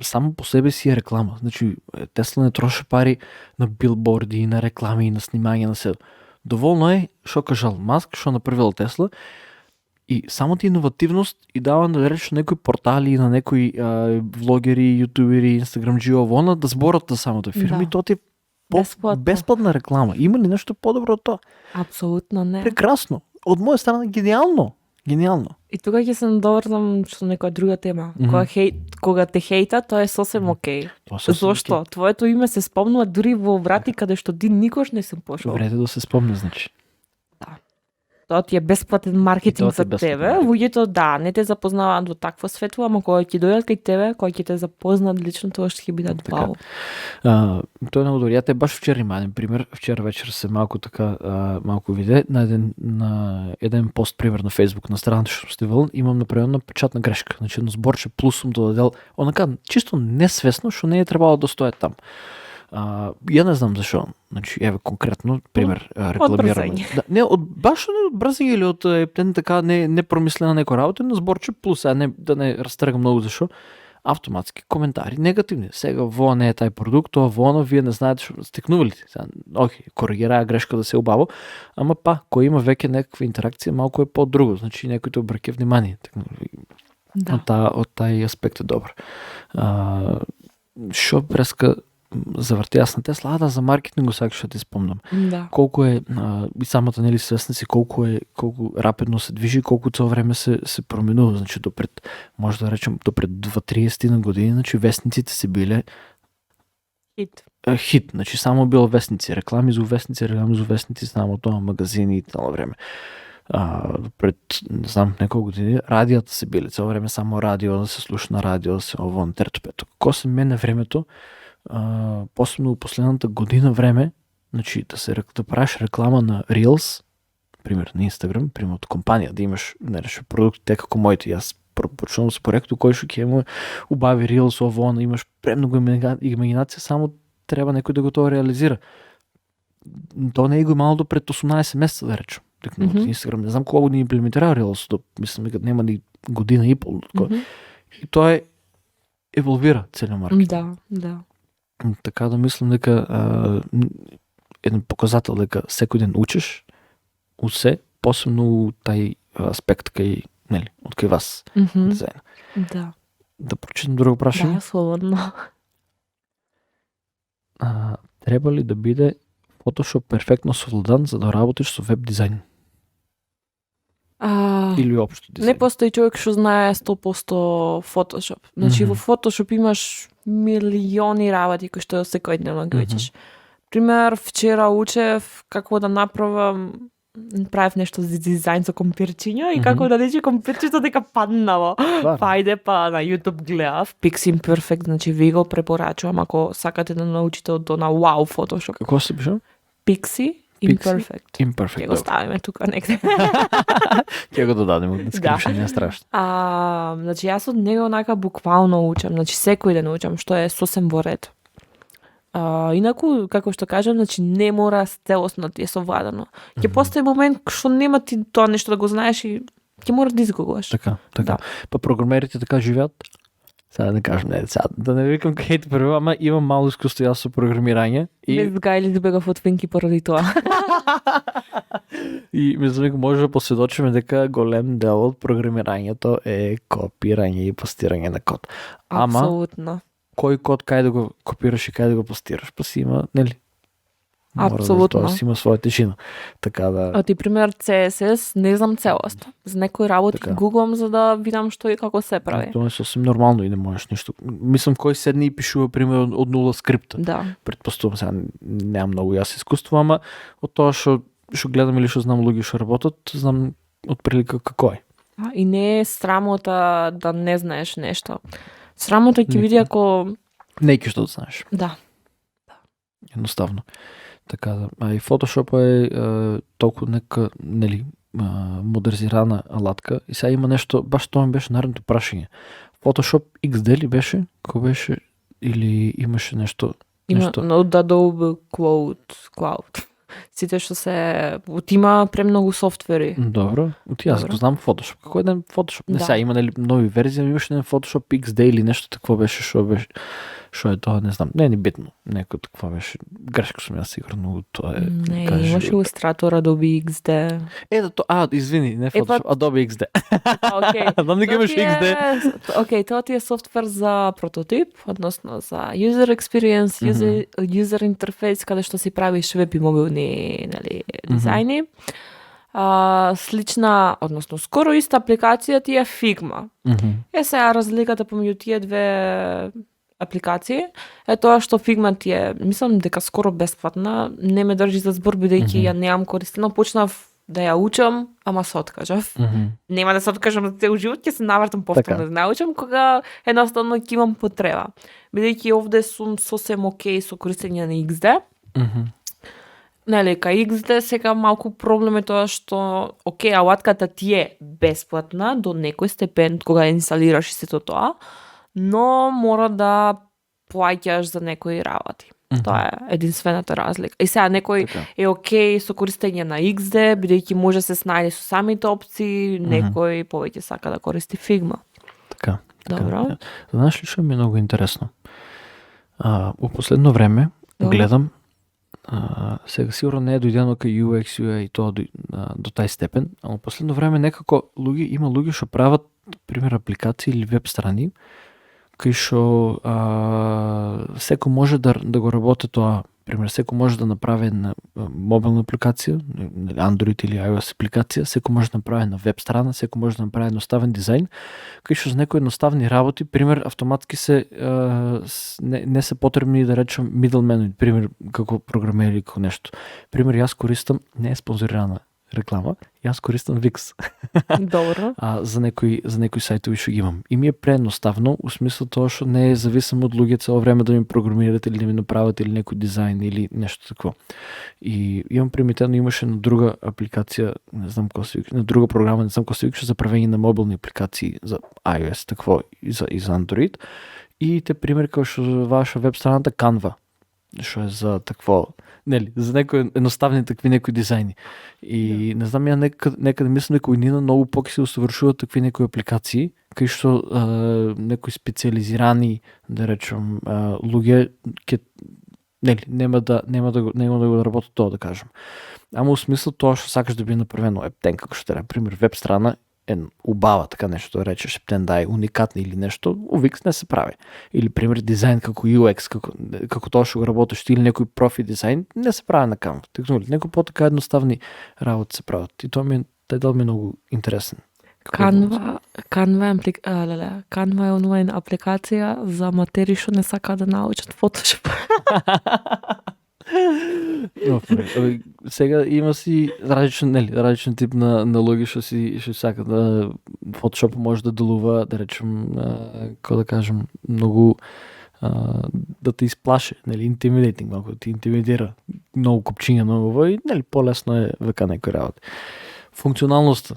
само по себе си е реклама. Значи Тесла не троше пари на билборди, на реклами, на снимање на се. Доволно е што кажал Маск, што направил Тесла. И самата иновативност и дава да речеш на некои портали, на некои влогери, ютубери, инстаграмџи овона да зборат на самата фирма и тоа ти е бесплатна реклама. Има ли нешто подобро од тоа? Апсолутно не. Прекрасно. Од моја страна гениално. И тука ќе се надоврзам што некоја друга тема. Кога те хејта, тоа е сосем окей. Зошто? Твоето име се спомнува дури во врати каде што ти никош не си пошол. Вреде да се спомне, значи. Тоа ти е бесплатен маркетинг за тебе. Луѓето не те запознаваат во таква светло, ама кога ќе дојдат кај тебе, кога ќе те запознаат лично, тоа што ќе бидат вау. Тоа е многу добро. Ја те баш вчера има еден пример. Вчера вечер се малку виде на еден пост пример на Facebook на страната што стивал, имам направена печатна грешка. Значи едно зборче плюс сум додадел, онака чисто несвесно што не е требало да стои там. Ја не знам зашо. Значи, еве конкретно, пример, рекламираме. Баш не од брзање или од така не промислена некоја работа, но зборче плюс, да не растргам многу зашо. Автоматски коментари негативни. Сега во не е тај продукт, тоа во вие не знаете што стекнували. Окей, коригираа грешка да се убаво, ама кој има веќе некаква интеракција, малку е по-друго. Значи некој тоа обраќа внимание. Од тај аспект е добро. Шо преска заврти јас на Тесла, за маркетингот сакаш што ти спомнам. Да. Колку е и самата нели свесна си колку рапидно се движи, колку цело време се променува, значи може да речем допред 20-30 години, значи вестниците се биле хит, значи само било вестници, реклами за вестници, само тоа магазини и цело време. Пред не знам неколку години радијата се биле цело време само радио, да се слуша на радио, да се овон трето пето. Како се мене времето, посебно во последната година време, значи да правиш реклама на Reels, пример на Instagram, пример од компанија, да имаш продукти како моите, јас почнувам со проектот кој што ќе има убави Reels, ово, имаш премногу имагинација, само треба некој да го тоа реализира. Тоа не е го имало до пред 18 месеца, да речем. Instagram, не знам кога ни имплементира Reels, мислам дека нема ни година и пол. И тоа еволвира целиот маркетинг. Да. Така да мислам дека еден показател дека секој ден учиш усе, посебно тај аспект кај, нели, од кај вас дизајн. Да. Да прочитам друго прашање. Да, слободно. Треба ли да биде Photoshop перфектно совладан за да работиш со веб дизајн? Или општо дизајн? Не постои човек што знае 100% Photoshop. Значи во Photoshop имаш милиони работи кои што секој ден ги учиш. Пример, вчера учев како да направам правев нешто за дизајн со компирчиња и како да рече компирчето дека паднало. Па иде па на YouTube гледав Pixie Imperfect, значи ви го препорачувам ако сакате да научите од на Wow Photoshop. Како се пише? Pixie Imperfect. Imperfect. Ќе го ставиме тука некаде. Ќе го додадеме од дескрипшн, не е страшно. Значи јас од него онака буквално учам, значи секој ден учам, што е сосем во ред. Инаку, како што кажам, значи не мора целосно да ти е совладано. Ќе постои момент што нема ти тоа нешто да го знаеш и ќе мора да изгугуваш. Така. Да. Па програмерите така живеат. Сега да кажам, да не викам хейт прво, ама имам мало искуство јас со програмирање. Без гајли збегав од финки поради тоа. И мислам, може да посведочиме дека голем дел од програмирањето е копирање и постирање на код. Ама Апсолутно. Кој код кај да го копираш и кај да го постираш, па си има, нели? Апсолутно. Тоа си има своја тежина. Така да. Ти пример CSS не знам целосно. За некои работи гуглам за да видам што и како се прави. Тоа е сосем нормално и не можеш ништо. Мислам кој седне и пишува пример од нула скрипта. Да. Предпоставувам сега немам многу јас искуство, ама од тоа што гледам или што знам луѓе што работат, знам отприлика како е. И не е срамота да не знаеш нешто. Срамота ќе биде ако не ќе што да знаеш. Да. Едноставно. Така да. А и Photoshop е толку нека, нели, модернизирана алатка и сега има нешто, баш тоа ми беше наредното прашање. Photoshop XD ли беше? Кој беше? Или имаше нешто? Има од Adobe Cloud. Сите што се има премногу софтвери. Добро. Јас го знам Photoshop. Како еден Photoshop? Не сега има нели нови верзии, имаше еден Photoshop XD или нешто такво беше, што е тоа, не знам. Не е ни битно. Некој таква беше. Грешко сум јас сигурно, тоа е. Не, имаше Illustrator, Adobe XD. Извини, не Photoshop, Adobe XD. Окей. Знам дека имаш XD. Окей, тоа ти е софтвер за прототип, односно за user experience, user interface, каде што си правиш веб и мобилни, нели, дизајни. Слична, односно скоро иста апликација ти е Figma. Сега разликата помеѓу тие две апликации е тоа што Figma ти е, мислам дека скоро бесплатна, не ме држи за збор бидејќи ја немам користено, почнав да ја учам, ама се откажав. Нема да се откажам за цел живот, ќе се навртам повторно да научам кога едноставно ќе имам потреба. Бидејќи овде сум сосем окей со користење на XD. Нели, кај XD сега малку проблем е тоа што окей, алатката ти е бесплатна до некој степен кога ја инсталираш и сето тоа, но мора да плаќаш за некои работи. Тоа е единствената разлика. И сега некој е окей со користење на XD, бидејќи може да се снајде со самите опции, некој повеќе сака да користи Figma. Така. Добро. Знаеш ли што ми е многу интересно? Во последно време гледам сега сигурно не е дојдено кај UX, UI и тоа до тај степен, ама последно време некако има луѓе што прават пример апликации или веб страни кај што секој може да го работи тоа. Пример, секој може да направи на мобилна апликација, Android или iOS апликација, секој може да направи на веб страна, секој може да направи едноставен дизајн, кај што за некои едноставни работи, пример, автоматски не се потребни да речем middlemen, пример, како програмер или како нешто. Пример, јас користам, не е спонзорирана реклама, јас користам Wix. Добро. За некои сајтови што ги имам. И ми е преедноставно, у смисло тоа што не е зависимо од луѓе цело време да ми програмират или да ми направат или некој дизајн или нешто такво. И имам примитивно, имаше на друга апликација, не знам како се вика, на друга програма, не знам како се вика, за правење на мобилни апликации за iOS, такво и за Android. И те примери како што ваша веб страната Canva, што е за такво, нели, за некои едноставни такви некои дизајни. И не знам, ја некаде мислам дека ујнина многу поки се усовршуваат такви некои апликации, кај што некои специализирани, да речем, луѓе нема да го работат тоа, да кажем. Ама у смисла тоа што сакаш да биде направено ептен, како што треба, пример, веб страна е убава, така нешто да речеш, ептен да е уникатно или нешто, у Wix не се прави. Или пример дизајн како UX, како тоа што го работиш или некој профи дизајн, не се прави на Canva. Некој потака едноставни работи се прават. И тоа тај дел ми е многу интересен. Canva е онлайн апликација за матери што не сака да научат Photoshop. Сега има си различен тип на луѓе што сака да Photoshop може да делува, да речем, како да кажем, многу да те изплаше, intimidating, малко да те интимидира, много копчиња, много и по-лесно е века некој работи. Функционалноста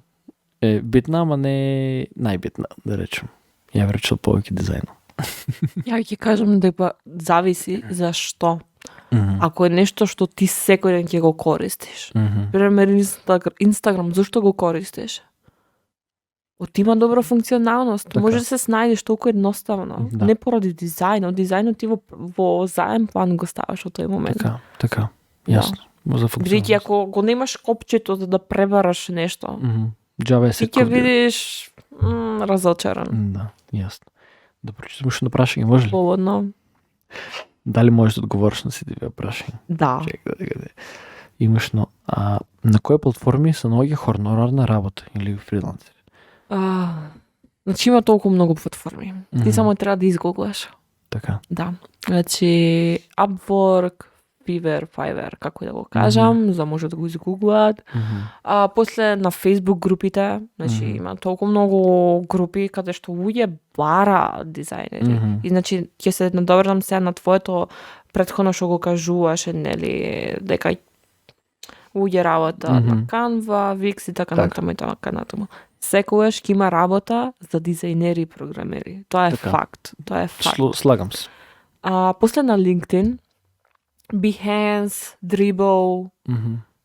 е битна, ама не е најбитна, да речем. Ја речел повеќе дизајн. Ја ќе кажам дека зависи зашто. Ако е нешто што ти секој ден ќе го користиш. Пример Инстаграм, зашто го користиш? Има добра функционалност. Така. Може да се снајдеш толку едноставно. Да. Не поради дизајнот. Дизајнот ти во заем план го ставаш во тој момент. Така. Јасно. За функционалност. Бидејќи ако го немаш копчето за да пребараш нешто, Джаве ти ќе видиш разочаран. Да, јасно. Да прочитам уште на прашање, може ли? Слободно. Дали можеш да одговориш на сите тие прашања? Да. Чекај. Имаш на кои платформи се наоѓа хонорарна работа или фрилансер? Значи има толку многу платформи. Ти само треба да изгуглаш. Така. Да. Значи Upwork, Fiverr, како и да го кажам, за може да го изгуглат. После на Facebook групите, значи има толку многу групи каде што луѓе бара дизајнери. И значи ќе се надоврзам сега на твоето претходно што го кажуваше, нели, дека луѓе работа на Canva, Wix и така натаму. Секогаш ќе има работа за дизајнери и програмери. Тоа е факт. Слагам се. После на LinkedIn, Behance, Dribbble,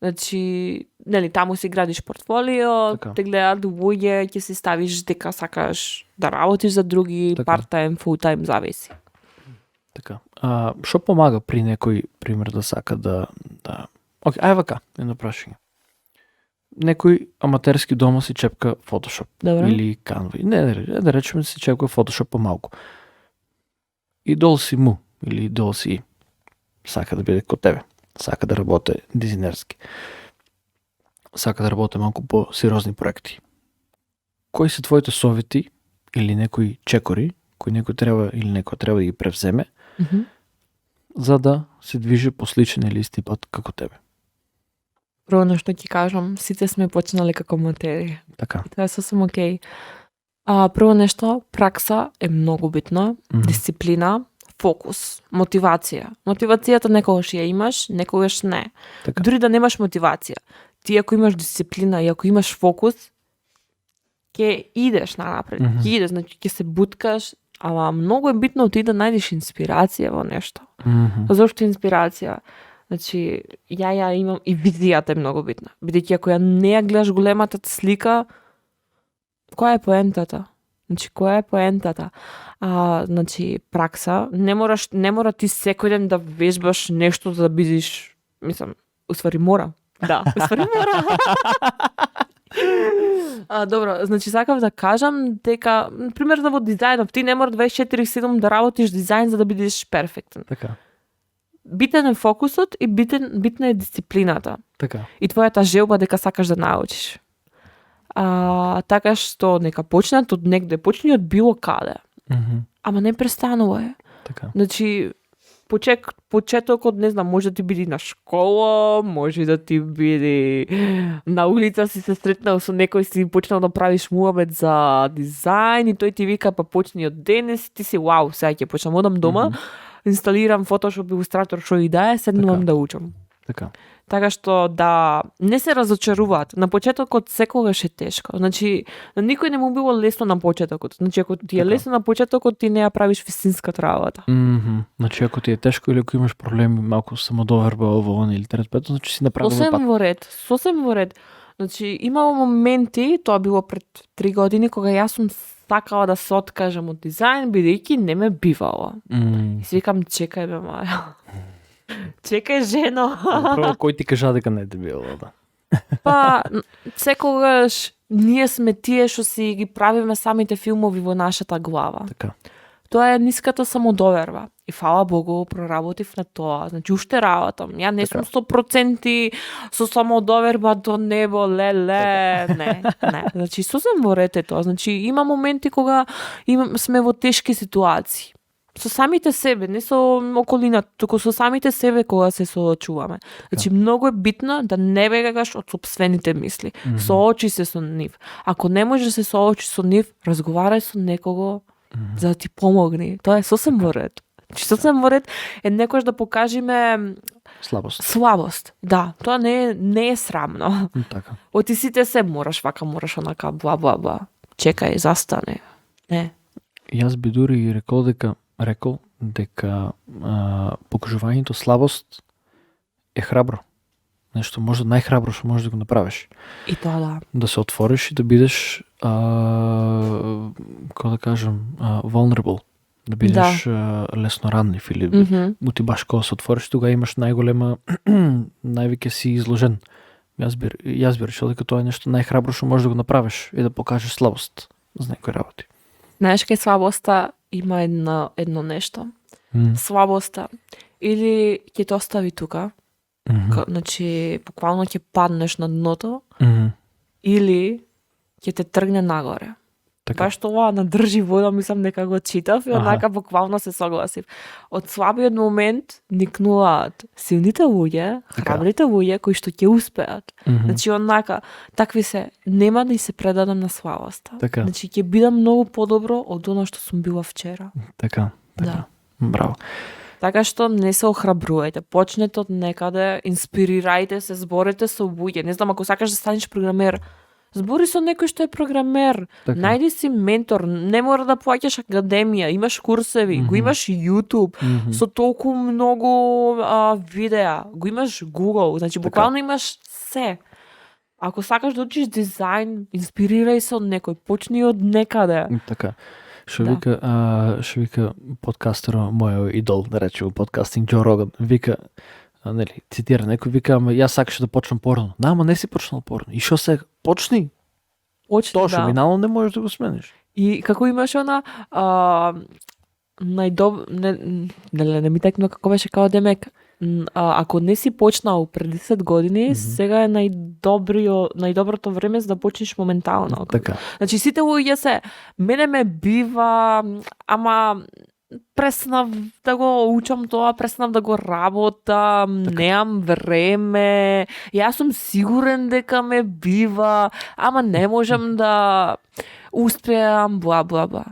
значи, нели, таму си градиш портфолио, те гледат луѓе, ќе си ставиш дека сакаш да работиш за други, part-time, full-time, зависи. Така. Што помага при некој, пример, да сака да... Океј, ај вака, едно прашање. Некој аматерски дома си чепка Photoshop. Добре. Или Canva. Не, да речеме си чепка Photoshop помалку. Идол си му, или идол си сака да биде кod тебе. Сака да работи дизајнерски. Сака да работи малку по-сериозни проекти. Кои се твоите совети или некои чекори, кои некој треба да ги превземе, за да се движи по сличен или исти пат како тебе? Прво нешто ќе кажам, сите сме почнали како аматери. Така. И тоа е сосем окей. Прво нешто, пракса е многу битна, дисциплина, фокус, мотивација. Мотивацијата некогаш ја имаш, некогаш не. Така. Дури да немаш мотивација, ти ако имаш дисциплина и ако имаш фокус, ќе идеш напред. Ќе идеш, значи ќе се буткаш, ама многу е битно ти да најдеш инспирација во нешто. Зошто инспирација? Значи, ја имам и визијата е многу битна. Бидејќи ако ја не ја гледаш големата слика, која е поентата? Значи, која е поентата? Значи, пракса, не мора ти секој ден да вежбаш нешто за да бидеш, мислам, уствари мора. Да, уствари мора. Добро, значи сакав да кажам дека, пример во дизајнот, ти не мора 24/7 да работиш дизајн за да бидеш перфектен. Така. Битен е фокусот и битна е дисциплината. Така. И твојата желба дека сакаш да научиш. Така што нека почнат од негде, почни од било каде. Ама не престанувај. Така. Значи, почетокот, не знам, може да ти биде на школа, може да ти биде на улица си се сретнал со некој, си почнал да правиш муабет за дизајн и тој ти вика па почни од денес, ти си вау, сега ќе почнам, одам дома, инсталирам Photoshop, Illustrator, што и да е, седнувам да учам. Така што да не се разочаруваат. На почетокот секогаш е тешко. Значи, на никој не му било лесно на почетокот. Значи, ако ти е лесно на почетокот, ти не ја правиш вистинската работа. Значи, ако ти е тешко или ако имаш проблеми малку самодоверба ово или трет, значи си направил пат. Сосем во ред. Значи, имало моменти, тоа било пред 3 години, кога јас сум сакала да се откажам од дизајн, бидејќи не ме бивало. И си викам, чекај бе, Маја. Чекај, жено. Прво, кој ти кажа дека не те било, да? Па, секогаш ние сме тие што си ги правиме самите филмови во нашата глава. Така. Тоа е ниската самодоверба. И фала Богу, проработив на тоа. Значи, уште работам. Ја не сум 100% со самодоверба до небо, леле. Не. Значи, сосем во ред е тоа. Значи, има моменти кога сме во тешки ситуации. со самите себе, не со околината, туку со самите себе кога се соочуваме. Значи многу е битно да не бегаш од сопствените мисли. Соочи се со нив. Ако не можеш да се соочиш со нив, разговарај со некого за да ти помогне. Тоа е сосем во ред. Значи сосем во ред е некојаш да покажеме слабост. Да, тоа не е срамно. Така. Оти сите се мораш вака, мораш онака, бла бла бла. Чекај, застане. Не. Јас би дури рекол дека покажувањето слабост е храбро. Нешто може најхрабро што можеш да го направиш. И тоа да. Да се отвориш и да бидеш како да кажам, vulnerable. Да бидеш лесно ранлив или ти баш кога се отвориш, тога имаш најголема највеќе си изложен. Јас би речел дека тоа е нешто најхрабро што можеш да го направиш и да покажеш слабост за некои работи. Знаеш, кај слабоста има едно нешто. Слабоста или ќе те остави тука, значи буквално ќе паднеш на дното, или ќе те тргне нагоре. Така. Баш тоа на држи вода, мислам дека го читав и онака буквално се согласив. Од слабиот момент никнуваат силните луѓе, храбрите луѓе кои што ќе успеат. Значи онака, такви се, нема да и се предадам на слабоста. Така. Значи ќе бидам многу подобро од она што сум била вчера. Така. Да. Браво. Така што не се охрабрувајте, почнете од некаде, инспирирајте се, зборете со луѓе. Не знам, ако сакаш да станеш програмер, збори со некој што е програмер. Така. Најди си ментор, не мора да плаќаш академија, имаш курсеви, го имаш YouTube, со толку многу видеа, го имаш Google, значи буквално имаш се. Ако сакаш да учиш дизајн, инспирирај се од некој, почни од некаде. Така. Што вика подкастерот, мојот идол, да речем, подкастинг Џо Роган, вика, нели, цитира некој, вика, ама јас сакаш да почнам порано. Да, ама не си почнал порано. И што се почни? Тоа што минало не можеш да го смениш. И како имаш она не ми текно како беше као демек, ако не си почнал пред 10 години, сега е најдоброто време за да почнеш моментално. Така. Значи сите луѓе се, мене ме бива, ама преснав да го учам тоа, преснав да го работам, неам време, јас сум сигурен дека ме бива, ама не можам да успеам, бла бла бла.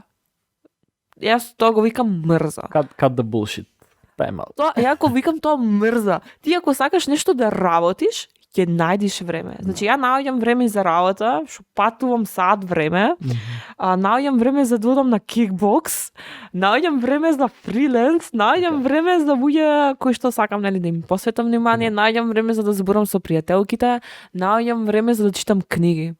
Јас тоа го викам мрза. Cut the bullshit. Ја го викам тоа мрза. Ти ако сакаш нешто да работиш, ќе најдиш време. Значи ја наоѓам време за работа, што патувам сат време, наоѓам време за да одам на кикбокс, наоѓам време за фриленс, наоѓам време за луѓе кои што сакам нели да им посветам внимание, наоѓам време за да зборам со пријателките, наоѓам време за да читам книги.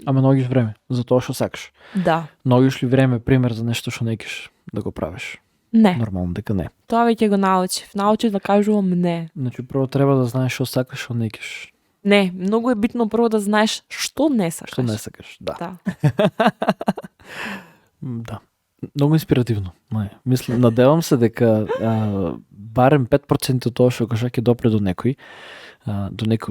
Ама наоѓаш време за тоа што сакаш. Да. Наоѓаш ли време пример за нешто што не кеш да го правиш? Не. Нормално дека не. Тоа веќе го научив. Научив да кажувам не. Значи прво треба да знаеш што сакаш, што не кеш. Не, многу е битно прво да знаеш што не сакаш. Што не сакаш, да. Да. Да. Многу инспиративно. Мислам, надевам се дека барем 5% од тоа што кажа ќе допре до некој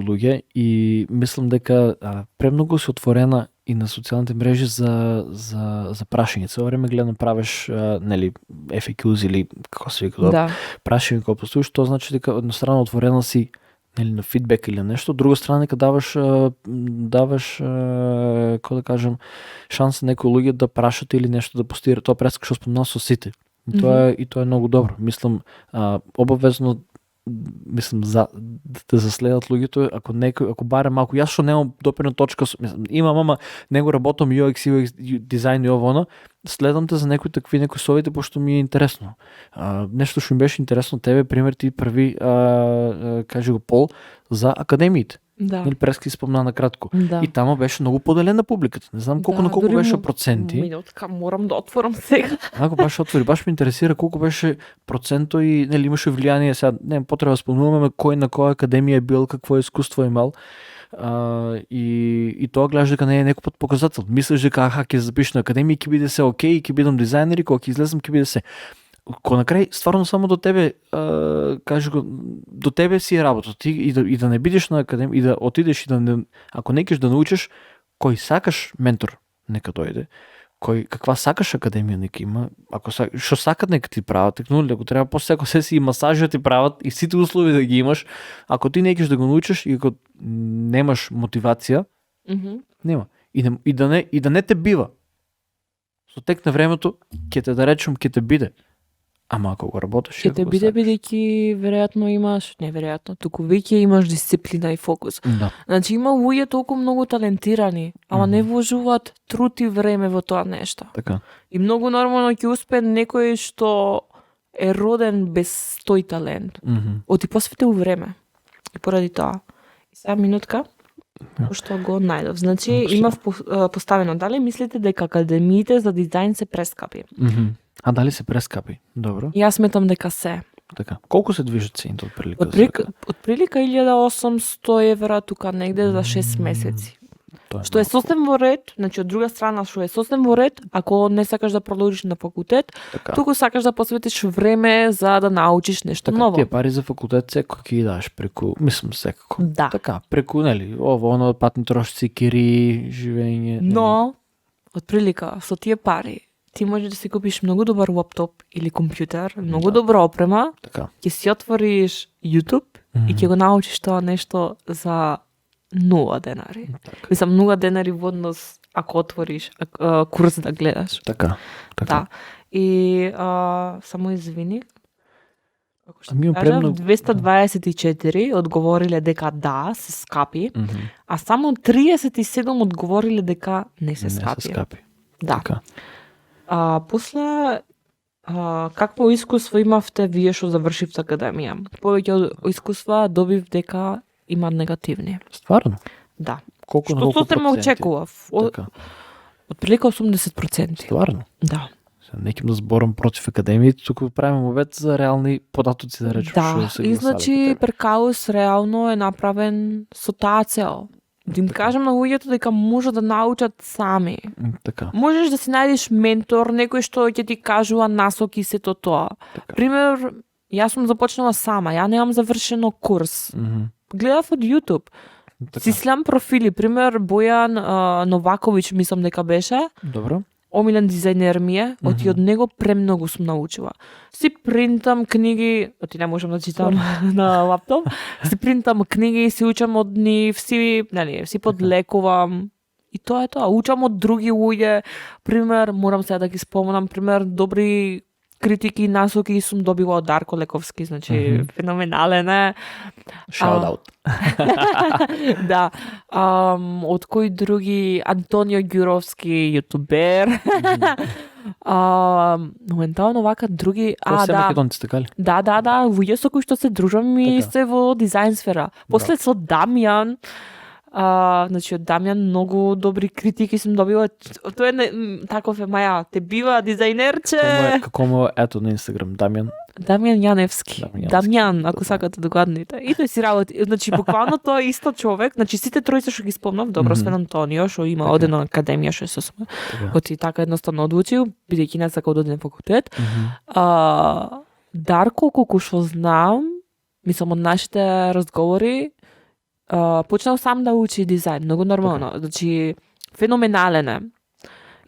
луѓе и мислам дека премногу се отворена и на социјалните мрежи за прашање. Цело време гледам правиш нели FAQs или како се вика, да. Прашање кога постуваш, тоа значи дека едностранно отворена си нели на фидбек или нещо, друга страна дека даваш како да кажам шанс на некои луѓе да прашат или нешто да постираат. Тоа преска што спомнав со сите. Тоа е многу добро. Мислам обавезно за да заследат луѓето, ако барем малку, јас што немам допирна точка, имам, ама не го работам UX дизајн и ово, следам те за некои совети, пошто ми е интересно. Нешто што ми беше интересно тебе, пример ти први, кажи го Пол, за академиите. Да. Или прески спомна на кратко. Да. И тамо беше многу поделена публиката. Не знам колку на колку беше проценти. Минутка, морам да отворам сега. Ако баш отвори, баш ме интересира колку беше проценто и нели имаше влијание сега. Не, потреба да спомнуваме кој на која академија е бил, какво искуство имал. И тоа гледаш дека не е некој показател. Мислиш дека ќе запишеш на академија, ќе биде се окей, ќе бидам дизајнер и кога ќе излезам ќе биде се. Кога на крај стварно само до тебе кажи го, до тебе си е работа. Ти и да не бидеш на академија, и да отидеш и да не, ако не кеш да научиш, кој сакаш ментор, нека дојде. каква сакаш академија нека има, ако што сакат нека ти прават, текнули, ако треба после секој сесија и масажи ти прават и сите услови да ги имаш, ако ти не ќе да го научиш и ако немаш мотивација, нема. И да не те бива. Со тек на времето ќе те да речем ќе те биде. Ама ако го работиш, ќе те биде бидејќи веројатно имаш, неверојатно, туку веќе имаш дисциплина и фокус. Да. Значи има луѓе толку многу талентирани, ама не вложуваат труд и време во тоа нешто. Така. И многу нормално ќе успее некој што е роден без тој талент. Оти посветил време. И поради тоа. И сега минутка, што го најдов. Значи имав поставено дали мислите дека академиите за дизајн се прескапи? А дали се прескапи? Добро. Јас сметам дека се. Така. Колку се движат цените од прилика? Од прилика 1800 евра тука негде за 6 месеци. Што е сосем во ред, значи од друга страна што е сосем во ред, ако не сакаш да продолжиш на факултет, туку сакаш да посветиш време за да научиш нешто ново. Тие пари за факултет секој ќе ги даш преку, мислам секако. Да. Така, преку нели, оно патни трошци, кири, живење. Но од прилика со тие пари ти можеш да си купиш многу добар лаптоп или компјутер, многу добра опрема, ќе си отвориш YouTube и ќе го научиш тоа нешто за 0 денари. Мислам 0 денари во однос ако отвориш курс да гледаш. Така. Да. И само извини. Како што кажав, премно... 224 одговориле дека да, се скапи, а само 37 одговориле дека не се скапи. Да. Така. После какво искуство имавте вие што завршивте академија? Повеќе искуства добив дека има негативни. Стварно? Да. Колку што сте ме очекував? Од прилика 80%. Стварно? Да. Неким да зборам против академиите, туку правим обет за реални податоци да речем. Да, и значи Перкаус реално е направен со таа цел. Да им кажам на луѓето дека може да научат сами. Така. Можеш да си најдеш ментор, некој што ќе ти кажува насоки сето тоа. Така. Пример, јас сум започнала сама, ја немам завршено курс. Гледав од YouTube. Така. Си слам профили, пример Бојан Новаковиќ, мислам дека беше. Добро. Омилен дизајнер ми е, оти од него премногу сум научила. Си принтам книги, оти не можам да читам на лаптоп, си принтам книги, си учам од нив, си подлекувам. И тоа е тоа. Учам од други луѓе. Пример, морам сега да ги спомнам, пример, добри критики и насоки сум добила од Дарко Лековски, значи феноменален е. Shout out. Да. Од кои други? Антонио Ѓуровски, јутубер. Моментално вака други... се македонци, така ли? Да, луѓе со кои што се дружам и се во дизајн сфера. После со Дамјан, значи од Дамјан многу добри критики сум добила. Тоа е таков е маја, те бива дизајнерче. Како му ето на Инстаграм, Дамјан? Дамјан Јаневски. Дамјан, ако сакате да го адните. И тој си работи. Значи буквално тоа е исто човек, значи сите тројца што ги спомнав, добро свен Антонио што има одено на академија што се сме. Кој така едноставно одлучил, бидејќи не сакал да оде на факултет. Дарко, колку што знам, мислам од нашите разговори, почнал сам да учи дизајн, многу нормално. Значи, феноменален е.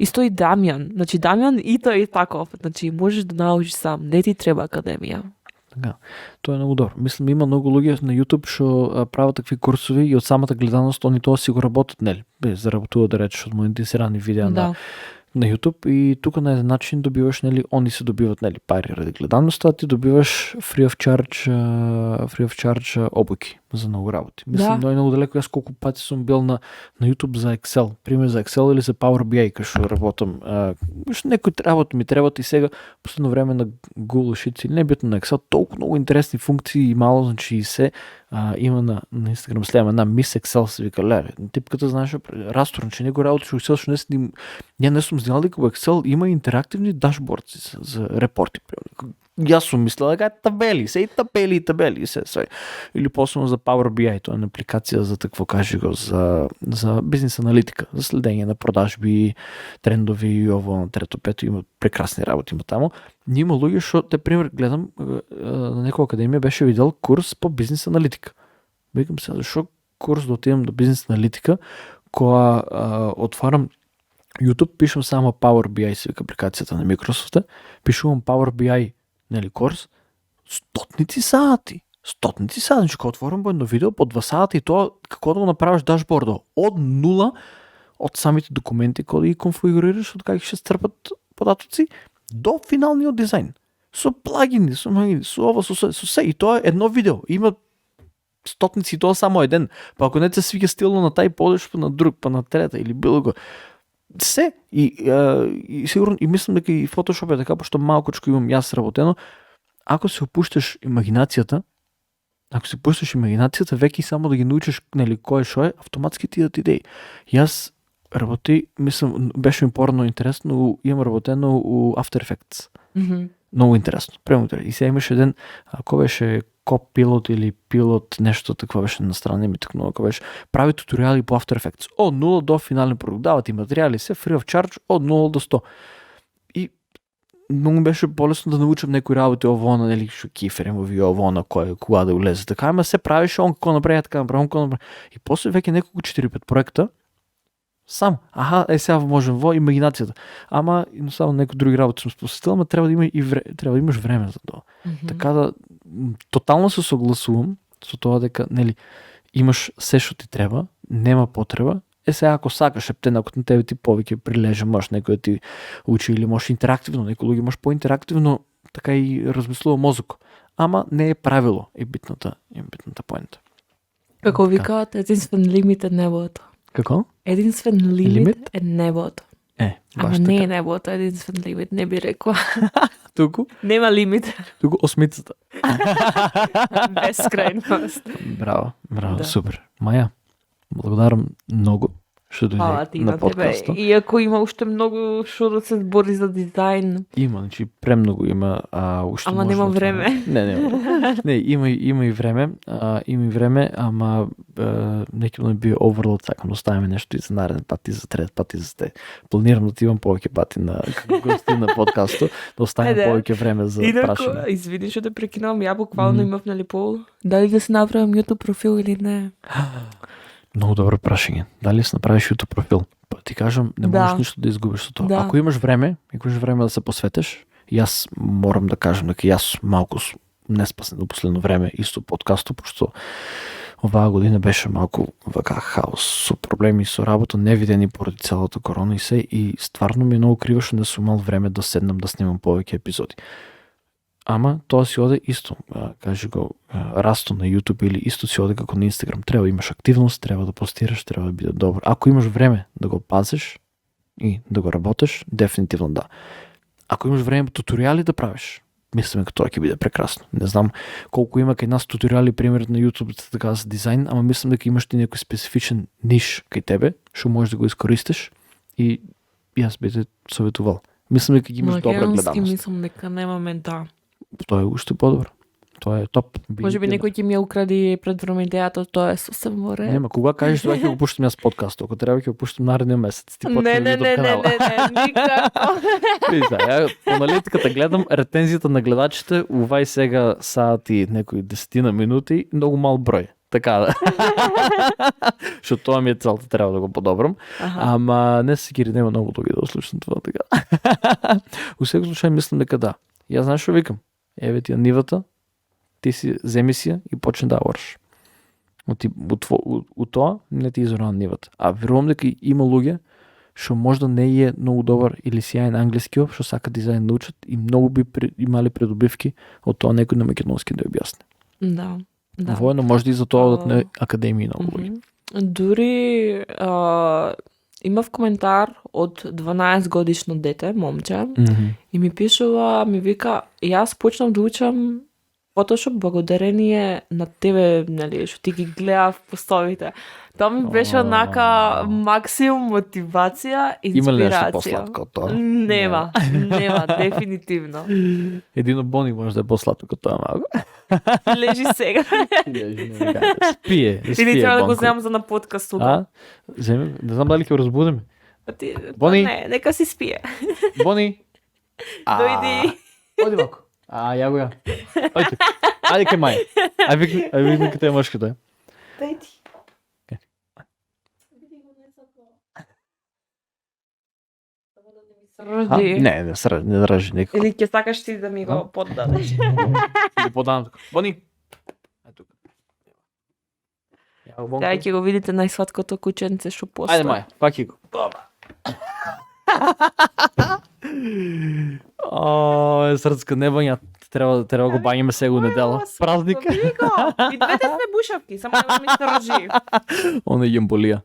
Исто и Дамјан. Значи, Дамјан и тој е таков. Значи, можеш да научиш сам. Не ти треба академија. Така. Тоа е многу добро. Мислам, има многу луѓе на YouTube што прават такви курсови и од самата гледаност они тоа си го работат, нели? Заработуваат да речеш од монетизирани видеа на YouTube и тука на еден начин добиваш, нели, они се добиват, нели, пари ради гледаноста, а ти добиваш free of charge обуки за многу работи. Мислам, многу далеко, јас колку пати сум бил на YouTube за Excel, пример за Excel или за Power BI, кај што работам. Некој работа ми треба и сега последно време на Google Sheets или не битно на Excel, толку многу интересни функции и мало, значи и се има на Instagram следам една Miss Excel се вика, леле, типката знаеш растурен, че него работиш во Excel, што не сум знал дека во Excel има интерактивни дашбордци за репорти. Јас сум мислел дека табели, се и табели, се. Или посебно за Power BI, тоа е апликација за такво, кажи го, за бизнес аналитика, за следење на продажби, трендови и ово на трето, пето, има прекрасни работи има таму. Има луѓе што, те пример, гледам на некоја академија беше видел курс по бизнес аналитика. Викам се, зашо курс да отидам до бизнес аналитика, која отварам YouTube пишем само Power BI си апликацията на Microsoft, пишувам Power BI, нали, курс, стотници сати. Значи, когато отворим едно видео по 2 сата и то, какво да го направиш дашборда? От нула, от самите документи, коди ги конфигурираш, от как ще стърпат податъци, до финалния дизайн. Со плагини, со все. И то е едно видео. Има стотници, то е само един. Па ако не се свига стилно на тай, подеш на друг, па на трета или било го. Все. И сигурно, и мислям дека и Photoshop е така, защото малкочко имам и аз работено. Ако се опущаш имагинацията, веки само да ги научиш, нали, кой шо е, автоматски ти дадат идеи. И аз работи, мислям, беше ми порано интересно, имам работено у After Effects. Mm-hmm. Много интересно. Прямо интересно. И сега имаше един, ако беше Copilot или Pilot, нещо такова беше на страна, ми така много, ако беше, прави туториали по After Effects. От 0 до финален продукт. Дават и материали се, free of charge, от 0 до 100. И много беше по-лесно да научам някои работи овона, нали, киферен в овона, кога да влезе. Така, ама се правиш, он какво направи, така направи, какво направи. И после веќе неколко 4-5 проекта, сам. Сега можем имагинацията. Ама само някои други работи съм посетил, ама трябва да имаш време за това. Mm-hmm. Така да тотално се съгласувам с това дека, нели, имаш се што ти треба, нема потреба. Сега ако сакаш, ако на тебе ти повеќе прилежа, можеш некој да ти учи или можеш интерактивно, некој луѓе можеш по-интерактивно, така и размислува мозок. Ама не е правило, е битната поента. Како викаат, единствен лимит е небото. Како? Единствен лимит е небото. Ама не така. е небото, единствен лимит, не би рекла. Туку? Нема лимит. Туку осмицата. Безкрайност. Браво, Да. супер. Маја, благодарам много што дојде на подкаста. И ако има уште многу што да се збори за дизајн. Има, значи премногу има, уште Ама може нема да време. Не, има и време, ама некој да би оверлот, сакам да оставиме нешто и за нареден пат, и за трет пат, и за те. Планирам да ти имам повеќе пати на гости на подкасту, да оставим повеќе време за прашање. Инако, извини што те прекинувам, ја буквално имав, нали, дали да се направам YouTube профил или не. Много добро прашање. Дали си направиш YouTube профил? Па ти кажам, не можеш ништо да изгубиш со тоа. Да. Ако имаш време да се посветиш, и аз морам да кажам дека јас малку неспасен до последно време исто подкасту, пошто оваа година беше малку вака хаос, со проблеми со работа, невидени поради целата корона и стварно ми е многу криво што не сум имал време да седнам да снимам повеќе епизоди. Ама тоа си оде исто, кажи го, расто на YouTube или исто си оде како на Instagram. Треба да имаш активност, треба да постираш, треба да биде добро. Ако имаш време да го пазиш и да го работиш, дефинитивно да. Ако имаш време туториали да правиш, мислиме дека тоа ќе биде прекрасно. Не знам колку има кај нас туториали, пример на YouTube така за дизајн, ама мислам дека имаш ти некој специфичен ниш кај тебе, што можеш да го искористиш и јас би те советувал. Мислам дека имаш добра гледаност. Мислам дека немаме Тоа е уште по-добро. Тоа е топ. Може би некој ќе ми ја укради предвреме идејата, тоа е сосем во ред. Нема, кога кажеш тоа ќе го пуштам јас подкаст, ако треба ќе го пуштам наредниот месец. Ти Не, никако. Ја по аналитиката гледам ретензијата на гледачите,увај сега сати некои 10 минути, многу мал број. Така да. Што тоа ми е целта, треба да го подобрам. Ама не се гири, нема многу луѓе да слушам това така. Во секој случај мислам дека да. Јас знаеш што викам? Еве ти нивата, ти си земи си и почни да ораш. У тоа не ти изорана нивата. А верувам дека има луѓе што можда не е многу добар или сјаен англиски, што сака дизајн да учат и многу би имали придобивки од тоа некој на македонски да објасни. Да. Воено може и за тоа од не академии многу луѓе. Дури имав коментар од 12 годишно дете, момче, и ми пишува, ми вика, јас почнав да учам Photoshop благодарение на тебе, нели, што ти ги гледав постовите. Тоа ми беше однака максимум мотивација и инспирација. Има ли нешто посладко од тоа? Нема, дефинитивно. Едино Бони може да е посладко од тоа малку. Лежи сега. Спие. Или треба да го земам за на подкаст. Земи, не знам дали ќе го разбудиме. Бони? Не, нека си спие. Бони? Дојди. Оди малку. Ја го ја. Ајде кај мај. Ајде викни кај те мошката. Дојди. Рожи. Не ръжи никакво. Или ќе сакаш ти да ми го поддадеш? Ти подам тук. Бони! Тук. Сега ќе го видите најсладкото кученце што постои. Ајде, Маја, паки го. Срцка, не бања. Треба го бањаме сега недела. Празник. И двете сме бушавки, само да ми се рожи. Она е емболија.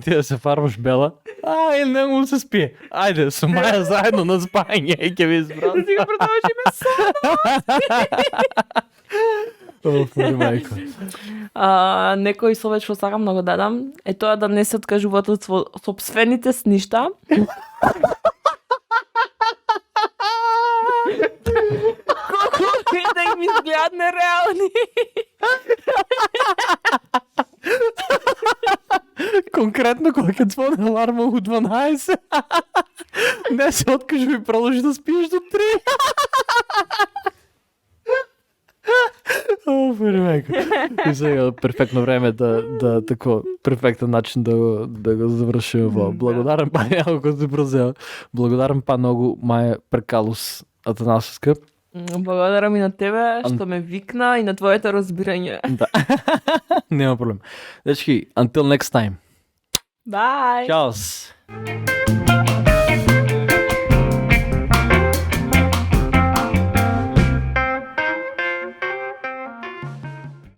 Ти да се фарбаш бела. Не му се спие. Ајде, со Маја заедно на спање и ќе ви избрам. Да си го продолжиме мајко. Некој совет што сакам да го дадам е тоа да не се откажувате од сопствените сништа. Колку и да им изгледат нереални. Конкретно кога ќе звони аларма у 12. Не се откажи и продолжи да спиеш до 3. И сега перфектно време да тако перфектен начин да го завршиме во. Благодарам па ако се прозел. Благодарам па многу Маја Перкалус Атанасовска. Благодарам и на тебе што ме викна и на твоето разбирање. Да. Нема проблем. Дечки, until next time. Bye. Чаос.